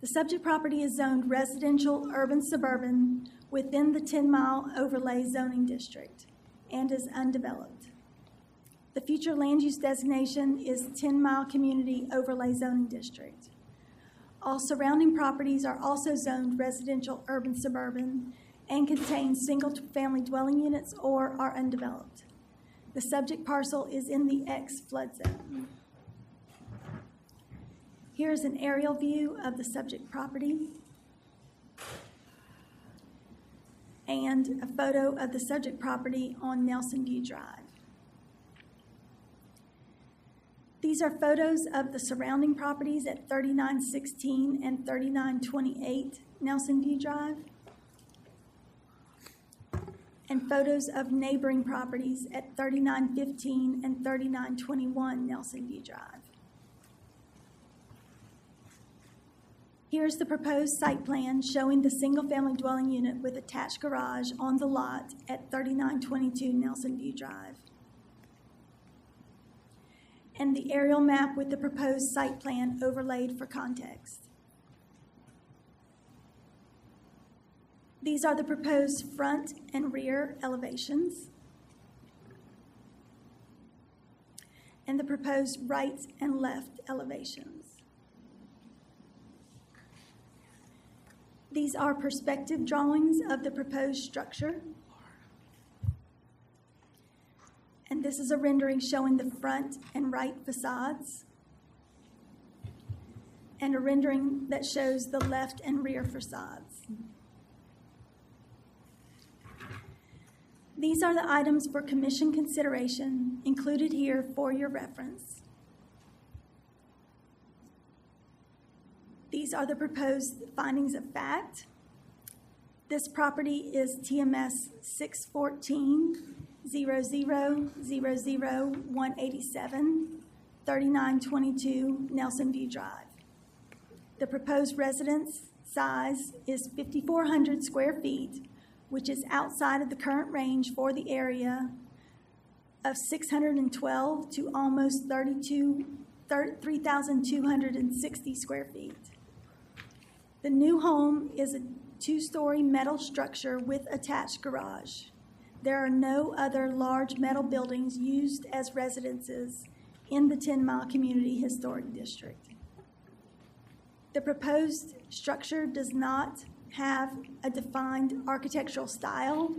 The subject property is zoned residential urban suburban within the 10-mile overlay zoning district and is undeveloped. The future land use designation is 10-mile community overlay zoning district. All surrounding properties are also zoned residential urban suburban and contain single-family dwelling units or are undeveloped. The subject parcel is in the X flood zone. Here's an aerial view of the subject property and a photo of the subject property on Nelson View Drive. These are photos of the surrounding properties at 3916 and 3928 Nelson View Drive, and photos of neighboring properties at 3915 and 3921 Nelson View Drive. Here's the proposed site plan showing the single-family dwelling unit with attached garage on the lot at 3922 Nelson View Drive. And the aerial map with the proposed site plan overlaid for context. These are the proposed front and rear elevations and the proposed right and left elevations. These are perspective drawings of the proposed structure. And this is a rendering showing the front and right facades, and a rendering that shows the left and rear facades. These are the items for commission consideration included here for your reference. These are the proposed findings of fact. This property is TMS 614-0000-187, 3922 Nelson View Drive. The proposed residence size is 5,400 square feet, which is outside of the current range for the area of 612 to almost 3,260 square feet. The new home is a 2-story metal structure with attached garage. There are no other large metal buildings used as residences in the 10-mile Community Historic District. The proposed structure does not have a defined architectural style,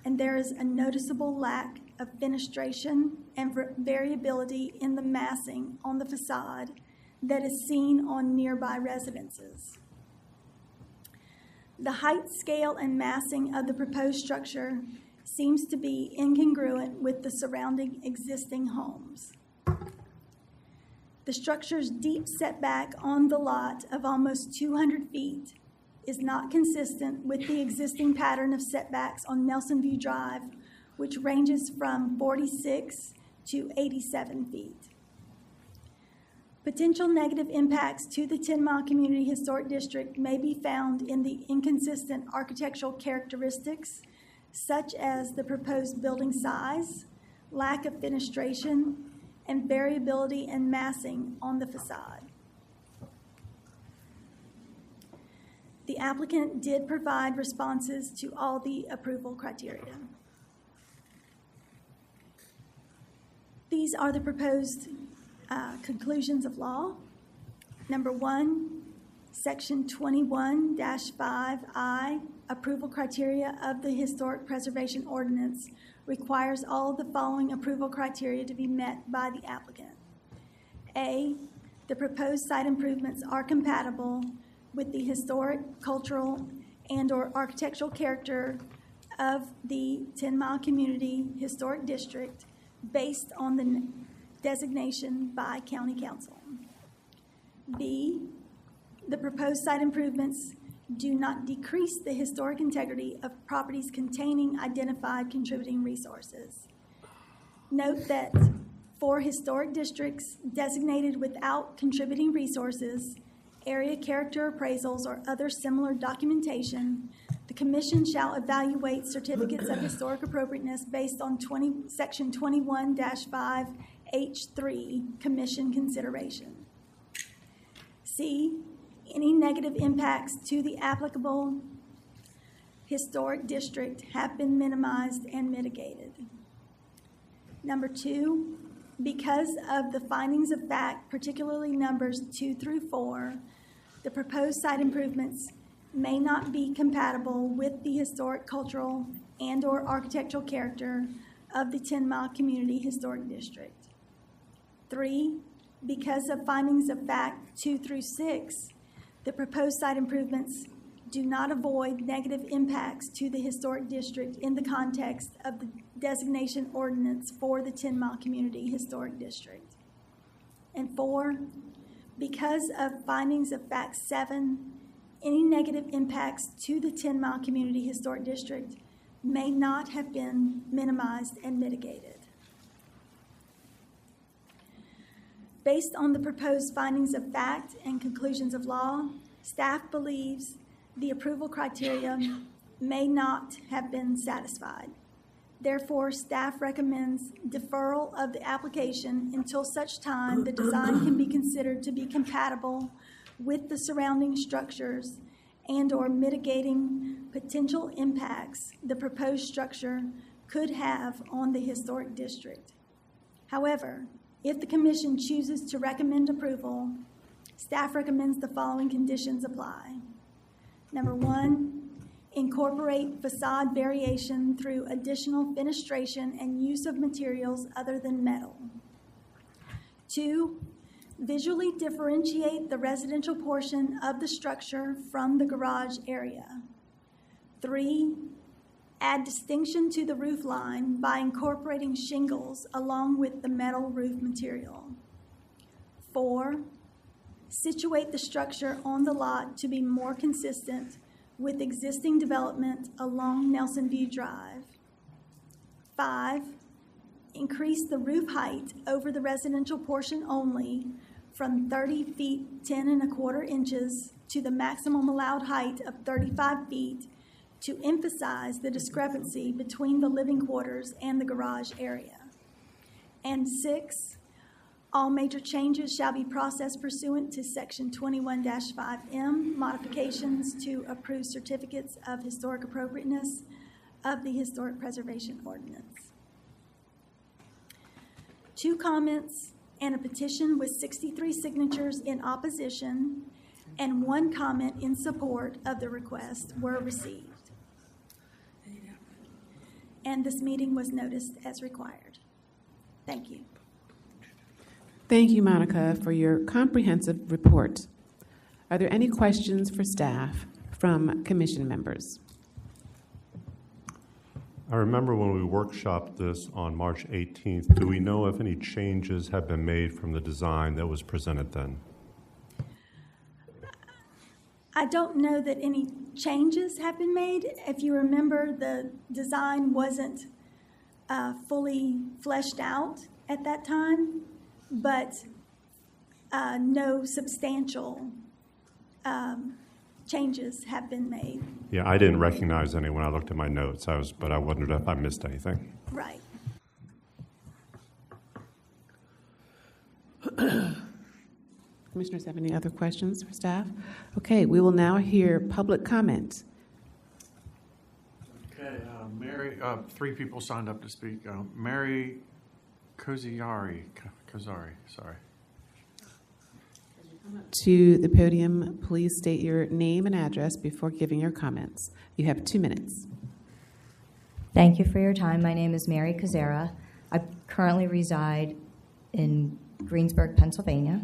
and there is a noticeable lack of fenestration and variability in the massing on the facade that is seen on nearby residences. The height, scale, and massing of the proposed structure seems to be incongruent with the surrounding existing homes. The structure's deep setback on the lot of almost 200 feet is not consistent with the existing pattern of setbacks on Nelson View Drive, which ranges from 46 to 87 feet. Potential negative impacts to the 10 Mile Community Historic District may be found in the inconsistent architectural characteristics, such as the proposed building size, lack of fenestration, and variability in massing on the facade. The applicant did provide responses to all the approval criteria. These are the proposed conclusions of law. Number 1, Section 21-5I, approval criteria of the Historic Preservation Ordinance requires all of the following approval criteria to be met by the applicant. A, the proposed site improvements are compatible with the historic, cultural, and/or architectural character of the 10 Mile Community Historic District based on the designation by County Council. B, the proposed site improvements do not decrease the historic integrity of properties containing identified contributing resources. Note that for historic districts designated without contributing resources, area character appraisals, or other similar documentation, the Commission shall evaluate certificates of historic appropriateness based on Section 21-5H3 Commission consideration. C, any negative impacts to the applicable historic district have been minimized and mitigated. Number 2, because of the findings of fact, particularly numbers 2 through 4, the proposed site improvements may not be compatible with the historic, cultural, and/or architectural character of the 10 Mile Community Historic District. 3, because of findings of fact 2 through 6, the proposed site improvements do not avoid negative impacts to the historic district in the context of the designation ordinance for the 10 Mile Community Historic District. And 4, because of findings of fact 7, any negative impacts to the 10 Mile Community Historic District may not have been minimized and mitigated. Based on the proposed findings of fact and conclusions of law, staff believes the approval criteria may not have been satisfied. Therefore, staff recommends deferral of the application until such time the design can be considered to be compatible with the surrounding structures and/or mitigating potential impacts the proposed structure could have on the historic district. However, if the Commission chooses to recommend approval, staff recommends the following conditions apply. Number 1, incorporate facade variation through additional fenestration and use of materials other than metal. 2, visually differentiate the residential portion of the structure from the garage area. 3, add distinction to the roof line by incorporating shingles along with the metal roof material. 4, situate the structure on the lot to be more consistent with existing development along Nelson View Drive. 5, increase the roof height over the residential portion only from 30 feet 10 1/4 inches to the maximum allowed height of 35 feet to emphasize the discrepancy between the living quarters and the garage area. And 6, all major changes shall be processed pursuant to Section 21-5M, modifications to approved certificates of historic appropriateness of the Historic Preservation Ordinance. 2 comments and a petition with 63 signatures in opposition and 1 comment in support of the request were received. And this meeting was noticed as required. Thank you. Thank you, Monica, for your comprehensive report. Are there any questions for staff from Commission members? I remember when we workshopped this on March 18th. Do we know if any changes have been made from the design that was presented then? I don't know that any changes have been made. If you remember, the design wasn't fully fleshed out at that time, but no substantial changes have been made. Yeah, I didn't recognize any when I looked at my notes. But I wondered if I missed anything. Right. Commissioners have any other questions for staff? Okay, we will now hear public comment. Okay, Mary, three people signed up to speak. Mary Kazari, sorry. To the podium, please state your name and address before giving your comments. You have 2 minutes. Thank you for your time. My name is Mary Kazera. I currently reside in Greensburg, Pennsylvania.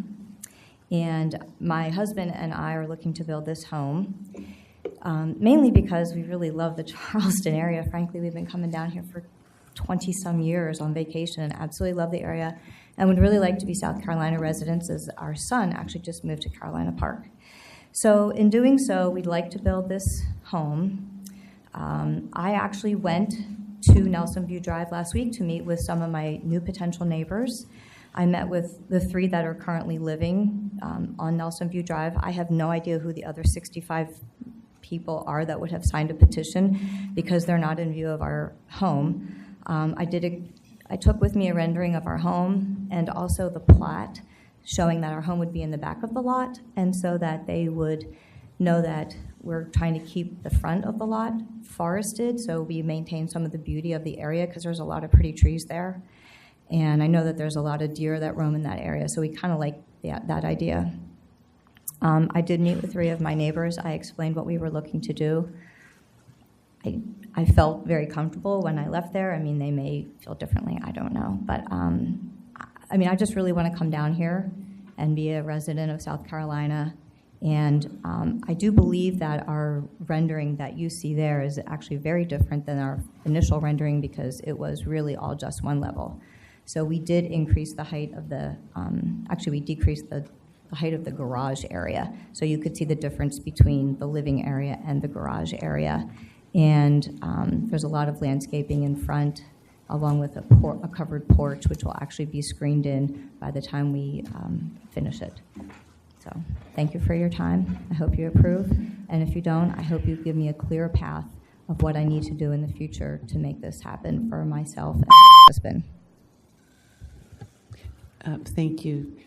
And my husband and I are looking to build this home, mainly because we really love the Charleston area. Frankly, we've been coming down here for 20-some years on vacation and absolutely love the area and would really like to be South Carolina residents, as our son actually just moved to Carolina Park. So in doing so, we'd like to build this home. I actually went to Nelson View Drive last week to meet with some of my new potential neighbors. I met with the 3 that are currently living on Nelson View Drive. I have no idea who the other 65 people are that would have signed a petition because they're not in view of our home. I took with me a rendering of our home and also the plat showing that our home would be in the back of the lot, and so that they would know that we're trying to keep the front of the lot forested so we maintain some of the beauty of the area because there's a lot of pretty trees there. And I know that there's a lot of deer that roam in that area, so we kind of like that idea. I did meet with 3 of my neighbors. I explained what we were looking to do. I felt very comfortable when I left there. I mean, they may feel differently, I don't know. But, I just really want to come down here and be a resident of South Carolina. And I do believe that our rendering that you see there is actually very different than our initial rendering because it was really all just one level. So we did increase the height of the, we decreased the height of the garage area. So you could see the difference between the living area and the garage area. And there's a lot of landscaping in front, along with a covered porch, which will actually be screened in by the time we finish it. So thank you for your time. I hope you approve. And if you don't, I hope you give me a clear path of what I need to do in the future to make this happen for myself and my husband. Thank you.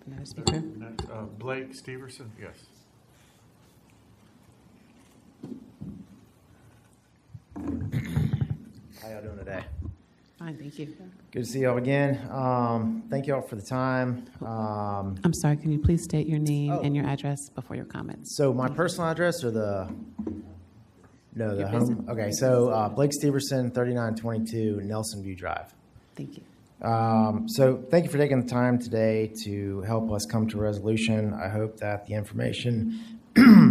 Another speaker? Next, Blake Steverson, yes. How y'all doing today? Fine, thank you. Good to see y'all again. Thank y'all for the time. I'm sorry, can you please state your name and your address before your comments? So my personal address or the Your home? business. Okay, so Blake Steverson, 3922 Nelson View Drive. Thank you. So thank you for taking the time today to help us come to a resolution. I hope that the information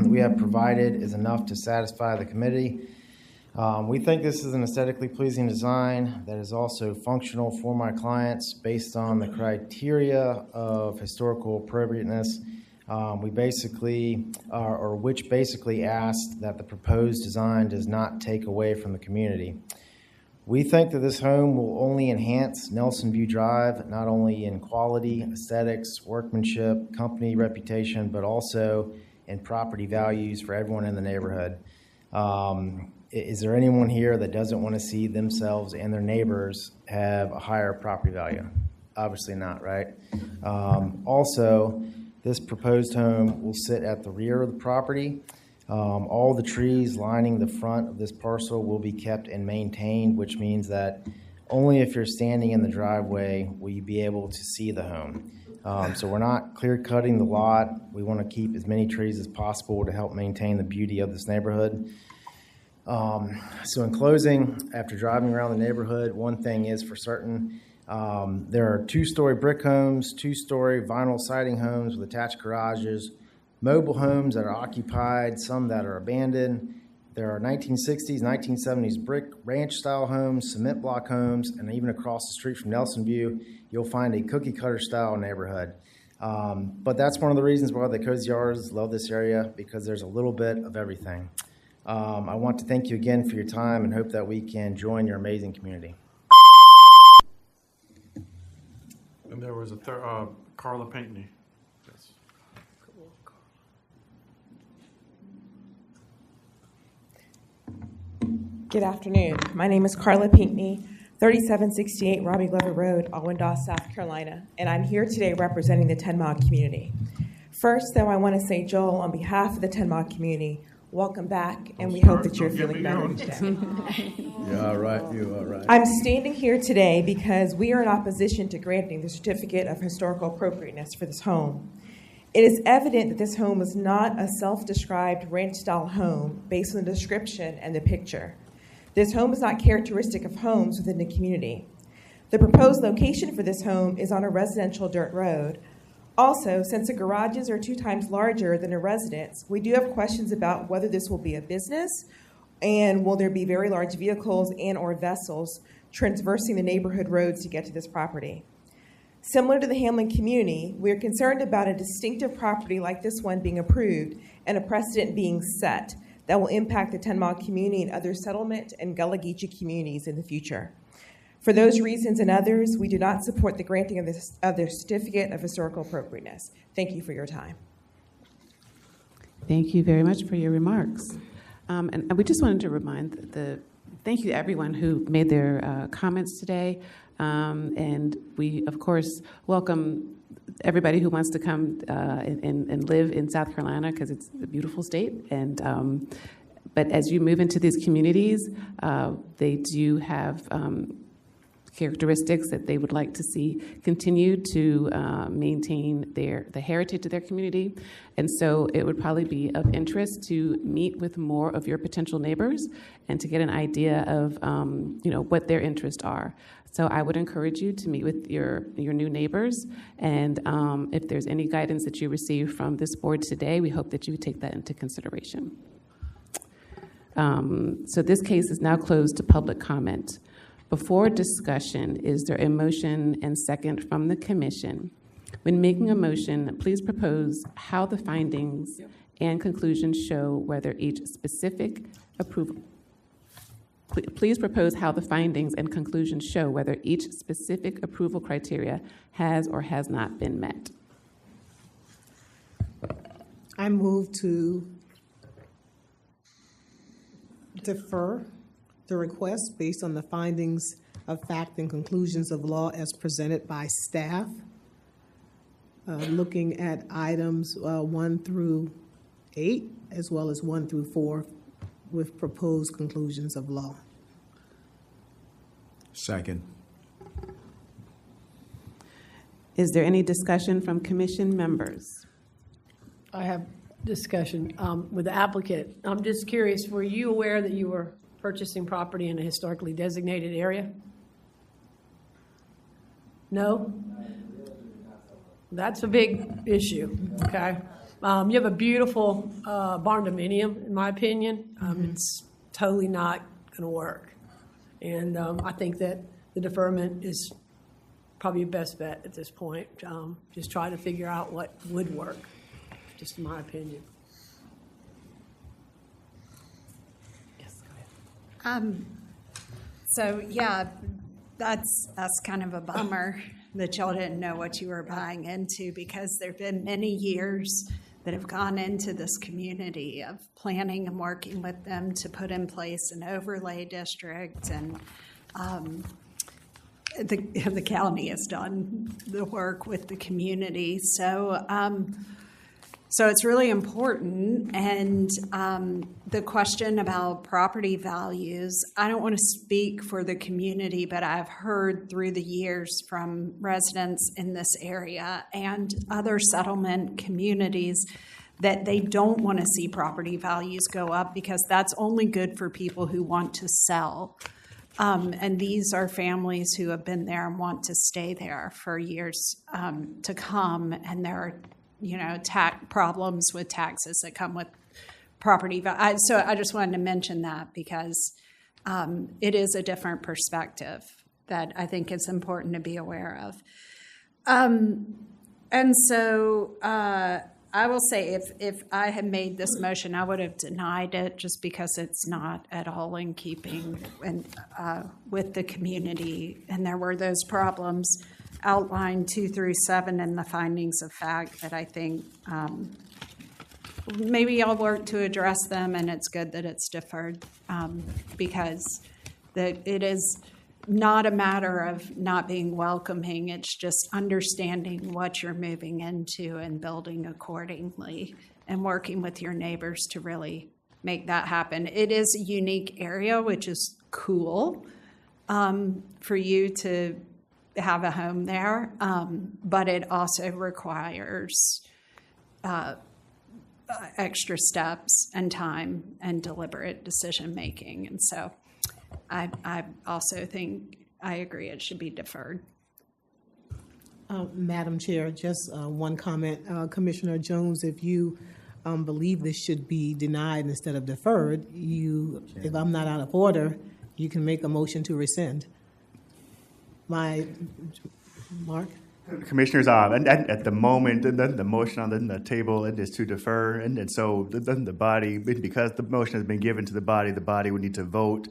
we have provided is enough to satisfy the committee. We think this is an aesthetically pleasing design that is also functional for my clients based on the criteria of historical appropriateness. Which basically asked that the proposed design does not take away from the community. We think that this home will only enhance Nelson View Drive, not only in quality, aesthetics, workmanship, company reputation, but also in property values for everyone in the neighborhood. Is there anyone here that doesn't want to see themselves and their neighbors have a higher property value? Obviously not, right? Also, this proposed home will sit at the rear of the property. All the trees lining the front of this parcel will be kept and maintained, which means that only if you're standing in the driveway will you be able to see the home. So we're not clear cutting the lot. We want to keep as many trees as possible to help maintain the beauty of this neighborhood. So in closing, after driving around the neighborhood, one thing is for certain, there are 2-story brick homes, 2-story vinyl siding homes with attached garages, mobile homes that are occupied, some that are abandoned. There are 1960s, 1970s brick ranch-style homes, cement block homes, and even across the street from Nelson View, you'll find a cookie-cutter-style neighborhood. But that's one of the reasons why the Cozy Yards love this area, because there's a little bit of everything. I want to thank you again for your time and hope that we can join your amazing community. And there was a Carla Pinckney. Yes. Good afternoon. My name is Carla Pinckney, 3768 Robbie Glover Road, Allendale, South Carolina, and I'm here today representing the 10 Mile community. First, though, I want to say, Joel, on behalf of the 10 Mile community, welcome back, and we hope that you're feeling better today. You're all right. You're all right. I'm standing here today because we are in opposition to granting the certificate of historical appropriateness for this home. It is evident that this home is not a self-described ranch-style home based on the description and the picture. This home is not characteristic of homes within the community. The proposed location for this home is on a residential dirt road. Also, since the garages are 2 times larger than a residence, we do have questions about whether this will be a business and will there be very large vehicles and or vessels traversing the neighborhood roads to get to this property. Similar to the Hamlin community, we are concerned about a distinctive property like this one being approved and a precedent being set that will impact the 10 Mile community and other settlement and Gullah Geechee communities in the future. For those reasons and others, we do not support the granting of the Certificate of Historical Appropriateness. Thank you for your time. Thank you very much for your remarks. And we just wanted to remind thank you to everyone who made their comments today. And we, of course, welcome everybody who wants to come and live in South Carolina because it's a beautiful state. And but as you move into these communities, they do have characteristics that they would like to see continue to maintain the heritage of their community. And so it would probably be of interest to meet with more of your potential neighbors and to get an idea of what their interests are. So I would encourage you to meet with your new neighbors, and if there's any guidance that you receive from this board today, we hope that you would take that into consideration. So this case is now closed to public comment. Before discussion, is there a motion and second from the commission? When making a motion, please propose how the findings and conclusions show whether each specific approval. Please propose how the findings and conclusions show whether each specific approval criteria has or has not been met. I move to defer the request based on the findings of fact and conclusions of law as presented by staff, looking at items 1 through 8, as well as 1 through 4, with proposed conclusions of law. Second. Is there any discussion from commission members? I have discussion with the applicant. I'm just curious, were you aware that you were purchasing property in a historically designated area? No? That's a big issue, okay? You have a beautiful barn dominium, in my opinion. It's totally not going to work. And I think that the deferment is probably your best bet at this point. Just try to figure out what would work, just in my opinion. Yes, go ahead. So, yeah, that's kind of a bummer that y'all didn't know what you were buying into, because there have been many years that have gone into this community of planning and working with them to put in place an overlay district, and the county has done the work with the community. So it's really important. And the question about property values, I don't want to speak for the community, but I've heard through the years from residents in this area and other settlement communities that they don't want to see property values go up, because that's only good for people who want to sell. And these are families who have been there and want to stay there for years to come, and there are problems with taxes that come with property value. So I just wanted to mention that, because it is a different perspective that I think it's important to be aware of. And so I will say, if I had made this motion, I would have denied it, just because it's not at all in keeping with the community, and there were those problems outlined 2 through 7 in the findings of fact that I think maybe I'll work to address them, and it's good that it's deferred because it is not a matter of not being welcoming. It's just understanding what you're moving into and building accordingly and working with your neighbors to really make that happen. It is a unique area, which is cool for you to have a home there, but it also requires extra steps and time and deliberate decision making. And so I also think I agree it should be deferred. Madam Chair, just one comment. Commissioner Jones, if you believe this should be denied instead of deferred, if I'm not out of order, you can make a motion to rescind. Mark? Commissioners, and at the moment, the motion on the table is to defer, and so the body, because the motion has been given to the body would need to vote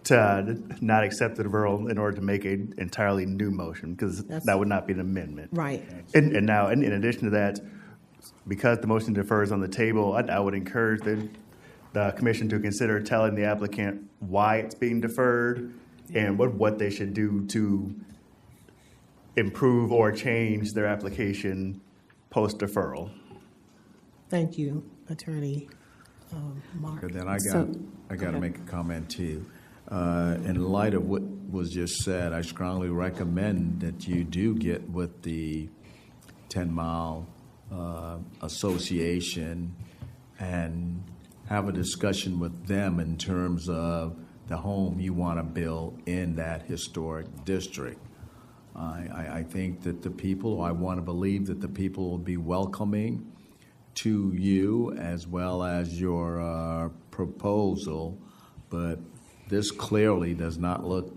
to not accept the deferral in order to make an entirely new motion, because that would not be an amendment. Right. And now, in addition to that, because the motion defers on the table, I would encourage the commission to consider telling the applicant why it's being deferred and what they should do to improve or change their application post-deferral. Thank you, Attorney Mark. And then I got to make a comment too. In light of what was just said, I strongly recommend that you do get with the 10 Mile Association and have a discussion with them in terms of the home you want to build in that historic district. I think that I want to believe that the people will be welcoming to you as well as your proposal, but this clearly does not look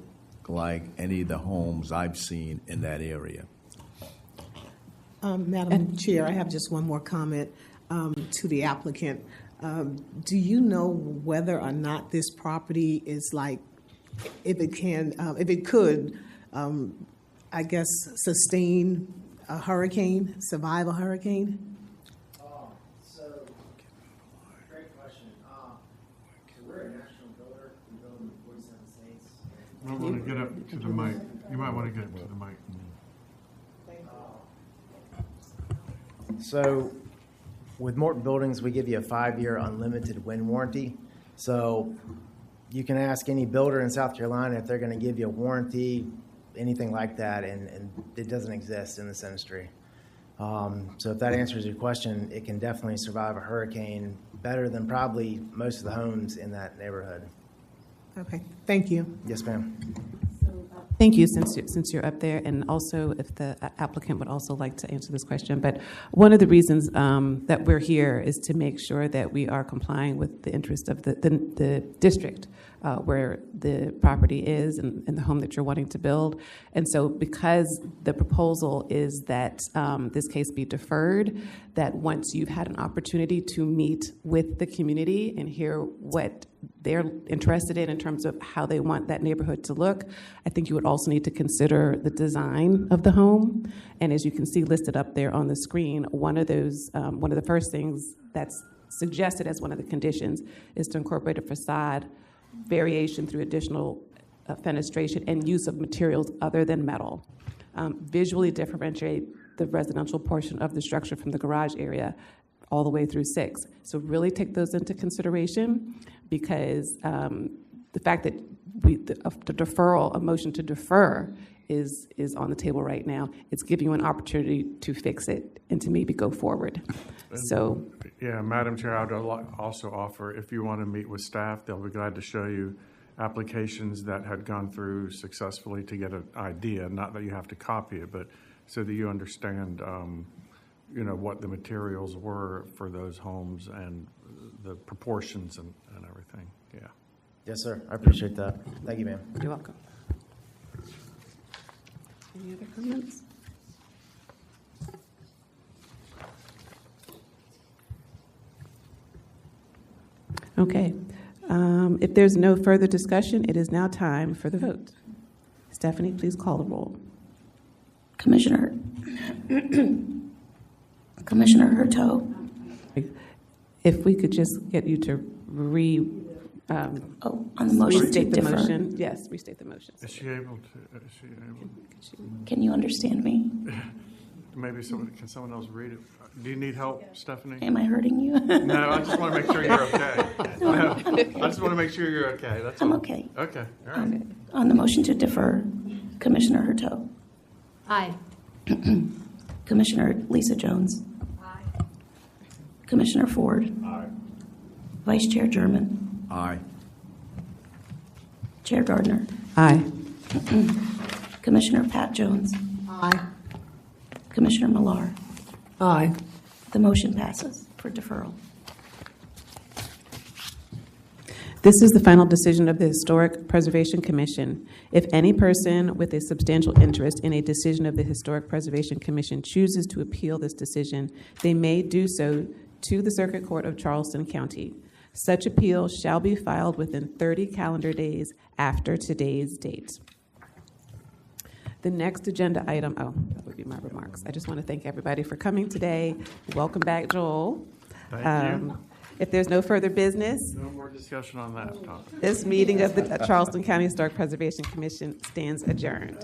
like any of the homes I've seen in that area. Madam Chair, I have just one more comment to the applicant. Do you know whether or not this property is if it could, I guess, sustain a hurricane, survive a hurricane? Great question. So we're a national builder. We build in 47 states. You might want to get up to the mic. You might want to get up to the mic. So with Morton Buildings, we give you a 5-year unlimited wind warranty. So you can ask any builder in South Carolina if they're going to give you a warranty, anything like that, and it doesn't exist in this industry. So if that answers your question, it can definitely survive a hurricane better than probably most of the homes in that neighborhood. Okay, thank you. Yes, ma'am. Thank you, since you're up there, and also if the applicant would also like to answer this question. But one of the reasons that we're here is to make sure that we are complying with the interest of the district where the property is and the home that you're wanting to build. And so because the proposal is that this case be deferred, that once you've had an opportunity to meet with the community and hear what they're interested in terms of how they want that neighborhood to look, I think you would also need to consider the design of the home. And as you can see listed up there on the screen, one of the first things that's suggested as one of the conditions is to incorporate a facade variation through additional fenestration and use of materials other than metal. Visually differentiate the residential portion of the structure from the garage area all the way through 6. So really take those into consideration, because the fact that a motion to defer is on the table right now. It's giving you an opportunity to fix it and to maybe go forward. So, yeah, Madam Chair, I'd also offer, if you want to meet with staff, they'll be glad to show you applications that had gone through successfully to get an idea, not that you have to copy it, but so that you understand what the materials were for those homes and the proportions and everything. Yeah. Yes, sir. I appreciate that. Thank you, ma'am. You're welcome. Any other comments? Okay. If there's no further discussion, it is now time for the vote. Stephanie, please call the roll. Commissioner Hurtaud. If we could just get you to on the motion to restate the defer. motion. Yes, restate the motion. Is she able to, is she able? Can you understand me? Maybe someone, can someone else read it? Do you need help, Stephanie? Am I hurting you? No, I just want to make sure you're okay. No, I just want to make sure you're okay. That's I'm all. okay. Okay, all right. On the motion to defer, Commissioner Hurtaud. Aye. Commissioner Lisa Jones. Aye. Commissioner Ford. Aye. Vice Chair German. Aye. Chair Gardner. Aye. Commissioner Pat Jones. Aye. Commissioner Millar. Aye. The motion passes for deferral. This is the final decision of the Historic Preservation Commission. If any person with a substantial interest in a decision of the Historic Preservation Commission chooses to appeal this decision, they may do so to the Circuit Court of Charleston County. Such appeal shall be filed within 30 calendar days after today's date. The next agenda item, that would be my remarks. I just want to thank everybody for coming today. Welcome back, Joel. Thank you. If there's no further business, No more discussion on that topic. this meeting of the Charleston County Historic Preservation Commission stands adjourned.